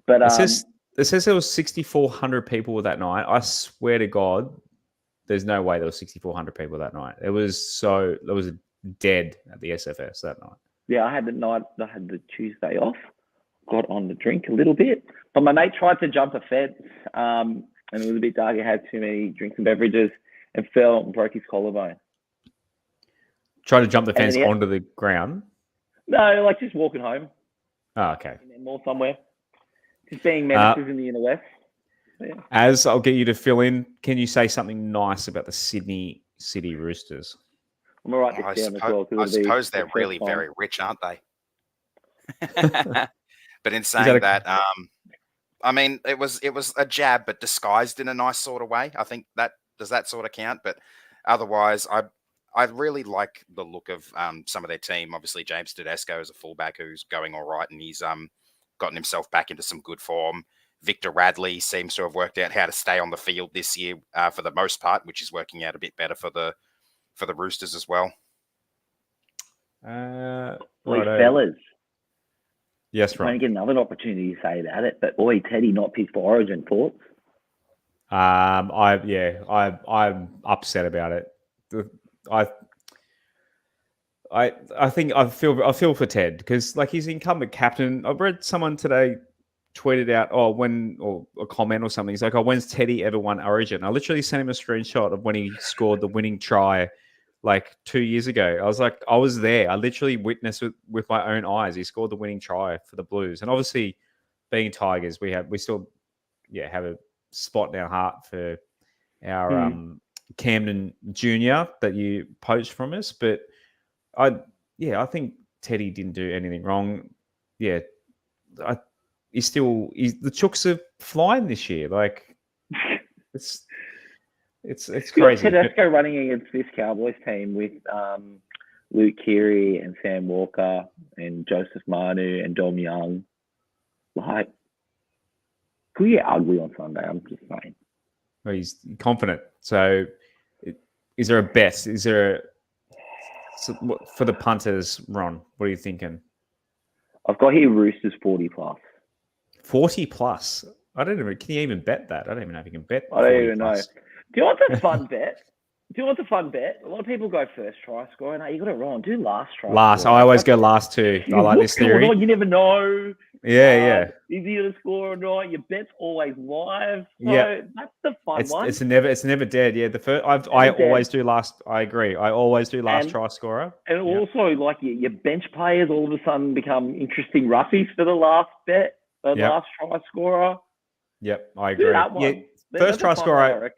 But it says there was 6,400 people that night. I swear to God, there's no way there was 6,400 people that night. There was dead at the SFS that night. Yeah, I had the Tuesday off, got on the drink a little bit, but my mate tried to jump a fence, and it was a bit dark. He had too many drinks and beverages and fell and broke his collarbone. Tried to jump the fence onto the ground? No, like just walking home. Oh, okay. More somewhere. Just being menaces in the inner west. Yeah. As I'll get you to fill in, can you say something nice about the Sydney City Roosters? I'm going to write this down as well. I suppose they're really very rich, aren't they? But in saying that, I mean, it was a jab, but disguised in a nice sort of way. I think that does that sort of count. But otherwise, I really like the look of some of their team. Obviously, James Tedesco is a fullback who's going all right, and he's gotten himself back into some good form. Victor Radley seems to have worked out how to stay on the field this year for the most part, which is working out a bit better for the Roosters as well. Boy, righto. fellas, Yes, trying to right. get another opportunity to say about it. But boy, Teddy not picked for Origin. Thoughts? I'm upset about it. I think I feel for Ted because like he's incumbent captain. I've read someone today tweeted out or a comment or something. He's like, when's Teddy ever won Origin? I literally sent him a screenshot of when he scored the winning try like 2 years ago. I was like, I was there. I literally witnessed it with my own eyes. He scored the winning try for the Blues. And obviously being Tigers, we still have a spot in our heart for our Camden Jr. that you poached from us. But I think Teddy didn't do anything wrong. Yeah. The Chooks are flying this year. Like it's crazy. Tedesco running against this Cowboys team with Luke Keary and Sam Walker and Joseph Manu and Dom Young. Like, could get ugly on Sunday. I'm just saying. Well, he's confident. So, is there a bet? Is there for the punters, Ron? What are you thinking? I've got here Roosters 40 plus. 40 plus. I don't even. Can you even bet that? I don't even know if you can bet. I don't even know. Do you want the fun bet? A lot of people go first try score. No, you got it wrong. Do last try. Last. I always go last too. I like this theory. You never know. Yeah. Is he going to score or not? Your bet's always live. So yeah. That's the fun one. It's never dead. Yeah. The first. I always do last. I agree. I always do last try scorer. And also, like your bench players, all of a sudden become interesting roughies for the last bet. Last try scorer. Yep, I agree. That one. Yeah, first try scorer.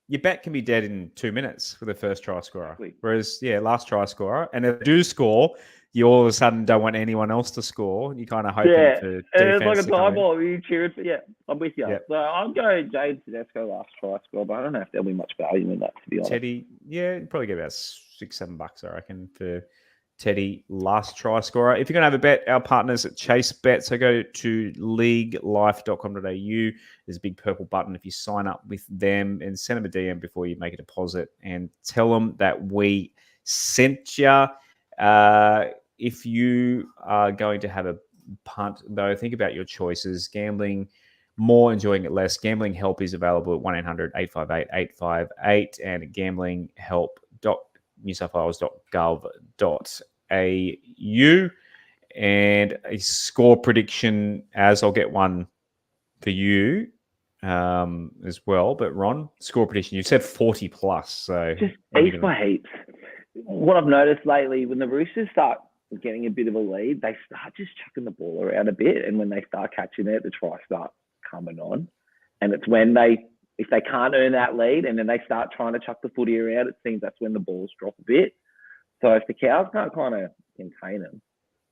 Your bet can be dead in 2 minutes for the first try scorer. Whereas, last try scorer. And if they do score, you all of a sudden don't want anyone else to score. You kind of hoping for defense. And it's like a tie ball. You cheering for, I'm with you. Yep. So I'll go James Tedesco last try scorer, but I don't know if there'll be much value in that, to be honest. Teddy, you'd probably get about $6-7, I reckon, for Teddy last try scorer. If you're going to have a bet, our partners at Chase Bet, so go to leaguelife.com.au. There's a big purple button. If you sign up with them and send them a DM before you make a deposit and tell them that we sent you. If you are going to have a punt, though, think about your choices. Gambling more, enjoying it less. Gambling help is available at 1-800-858-858 and gamblinghelp.newsouthwales.gov.au. And a score prediction, as I'll get one for you as well. But Ron, score prediction, you said 40 plus. So just heaps by heaps. What I've noticed lately, when the Roosters start getting a bit of a lead, they start just chucking the ball around a bit. And when they start catching it, the tries start coming on. And it's when if they can't earn that lead and then they start trying to chuck the footy around, it seems that's when the balls drop a bit. So if the Cows can't kind of contain them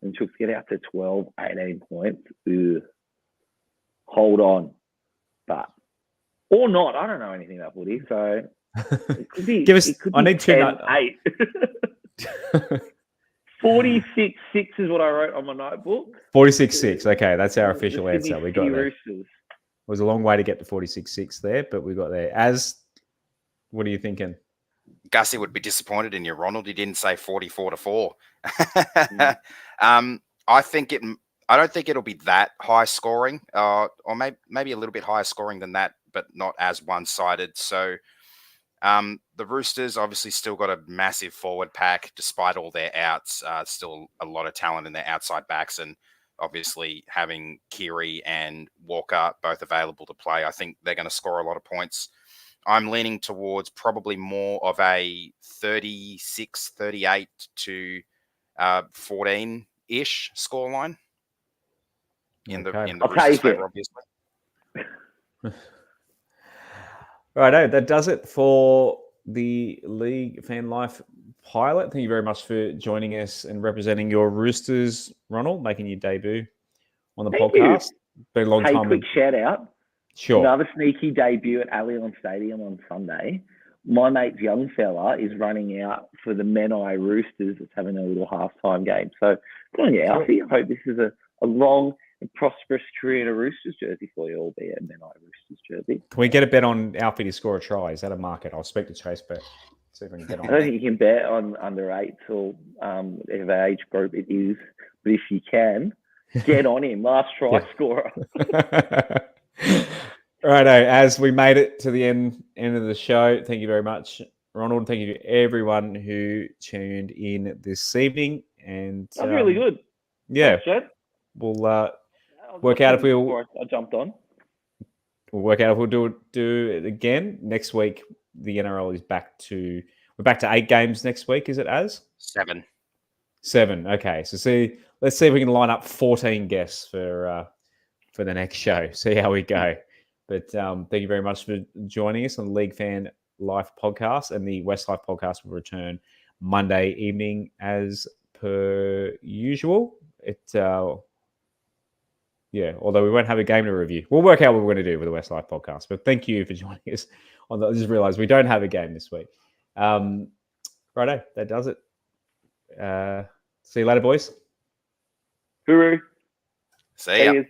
and Chooks get out to 12, 18 points, hold on. Or not. I don't know anything about footy, so it could be. I need 10-8. 46-6 is what I wrote on my notebook. 46-6. Okay, that's our official answer. We got there. Roosters. It was a long way to get to 46-6 there, but we got there. What are you thinking? Gussie would be disappointed in you, Ronald. He didn't say 44-4. I don't think it'll be that high scoring, or maybe a little bit higher scoring than that, but not as one-sided. So the Roosters obviously still got a massive forward pack, despite all their outs. Still a lot of talent in their outside backs, and obviously having Keary and Walker both available to play, I think they're going to score a lot of points. I'm leaning towards probably more of a 36, 38 to 14-ish scoreline in the Roosters' favour, obviously. Righto, that does it for the League Fan Life pilot. Thank you very much for joining us and representing your Roosters, Ronald, making your debut on the podcast. Been a long time. Quick shout out. Sure. Another sneaky debut at Allianz Stadium on Sunday. My mate's young fella is running out for the Menai Roosters. It's having a little halftime game. So good on you, Alfie. I hope this is a long and prosperous career in a Roosters jersey for you, albeit a Menai Roosters jersey. Can we get a bet on Alfie to score a try? Is that a market? I'll speak to Chase Bet. See if I can get on. I don't think you can bet on under 8 or whatever age group it is. But if you can, get on him. Last try scorer. Righto, as we made it to the end of the show, thank you very much, Ronald. Thank you to everyone who tuned in this evening. And That was really good. Yeah, Thanks, Jed. we'll work out if before I jumped on. We'll work out if we'll do it again next week. The NRL is back to 8 games next week. Is it as 7? 7. Okay, so let's see if we can line up 14 guests for the next show. See how we go. But thank you very much for joining us on the LeagueFan Life podcast, and the West Life podcast will return Monday evening as per usual. Although we won't have a game to review. We'll work out what we're going to do with the West Life podcast. But thank you for joining us. I just realised we don't have a game this week. Righto, that does it. See you later, boys. Hooroo. See ya.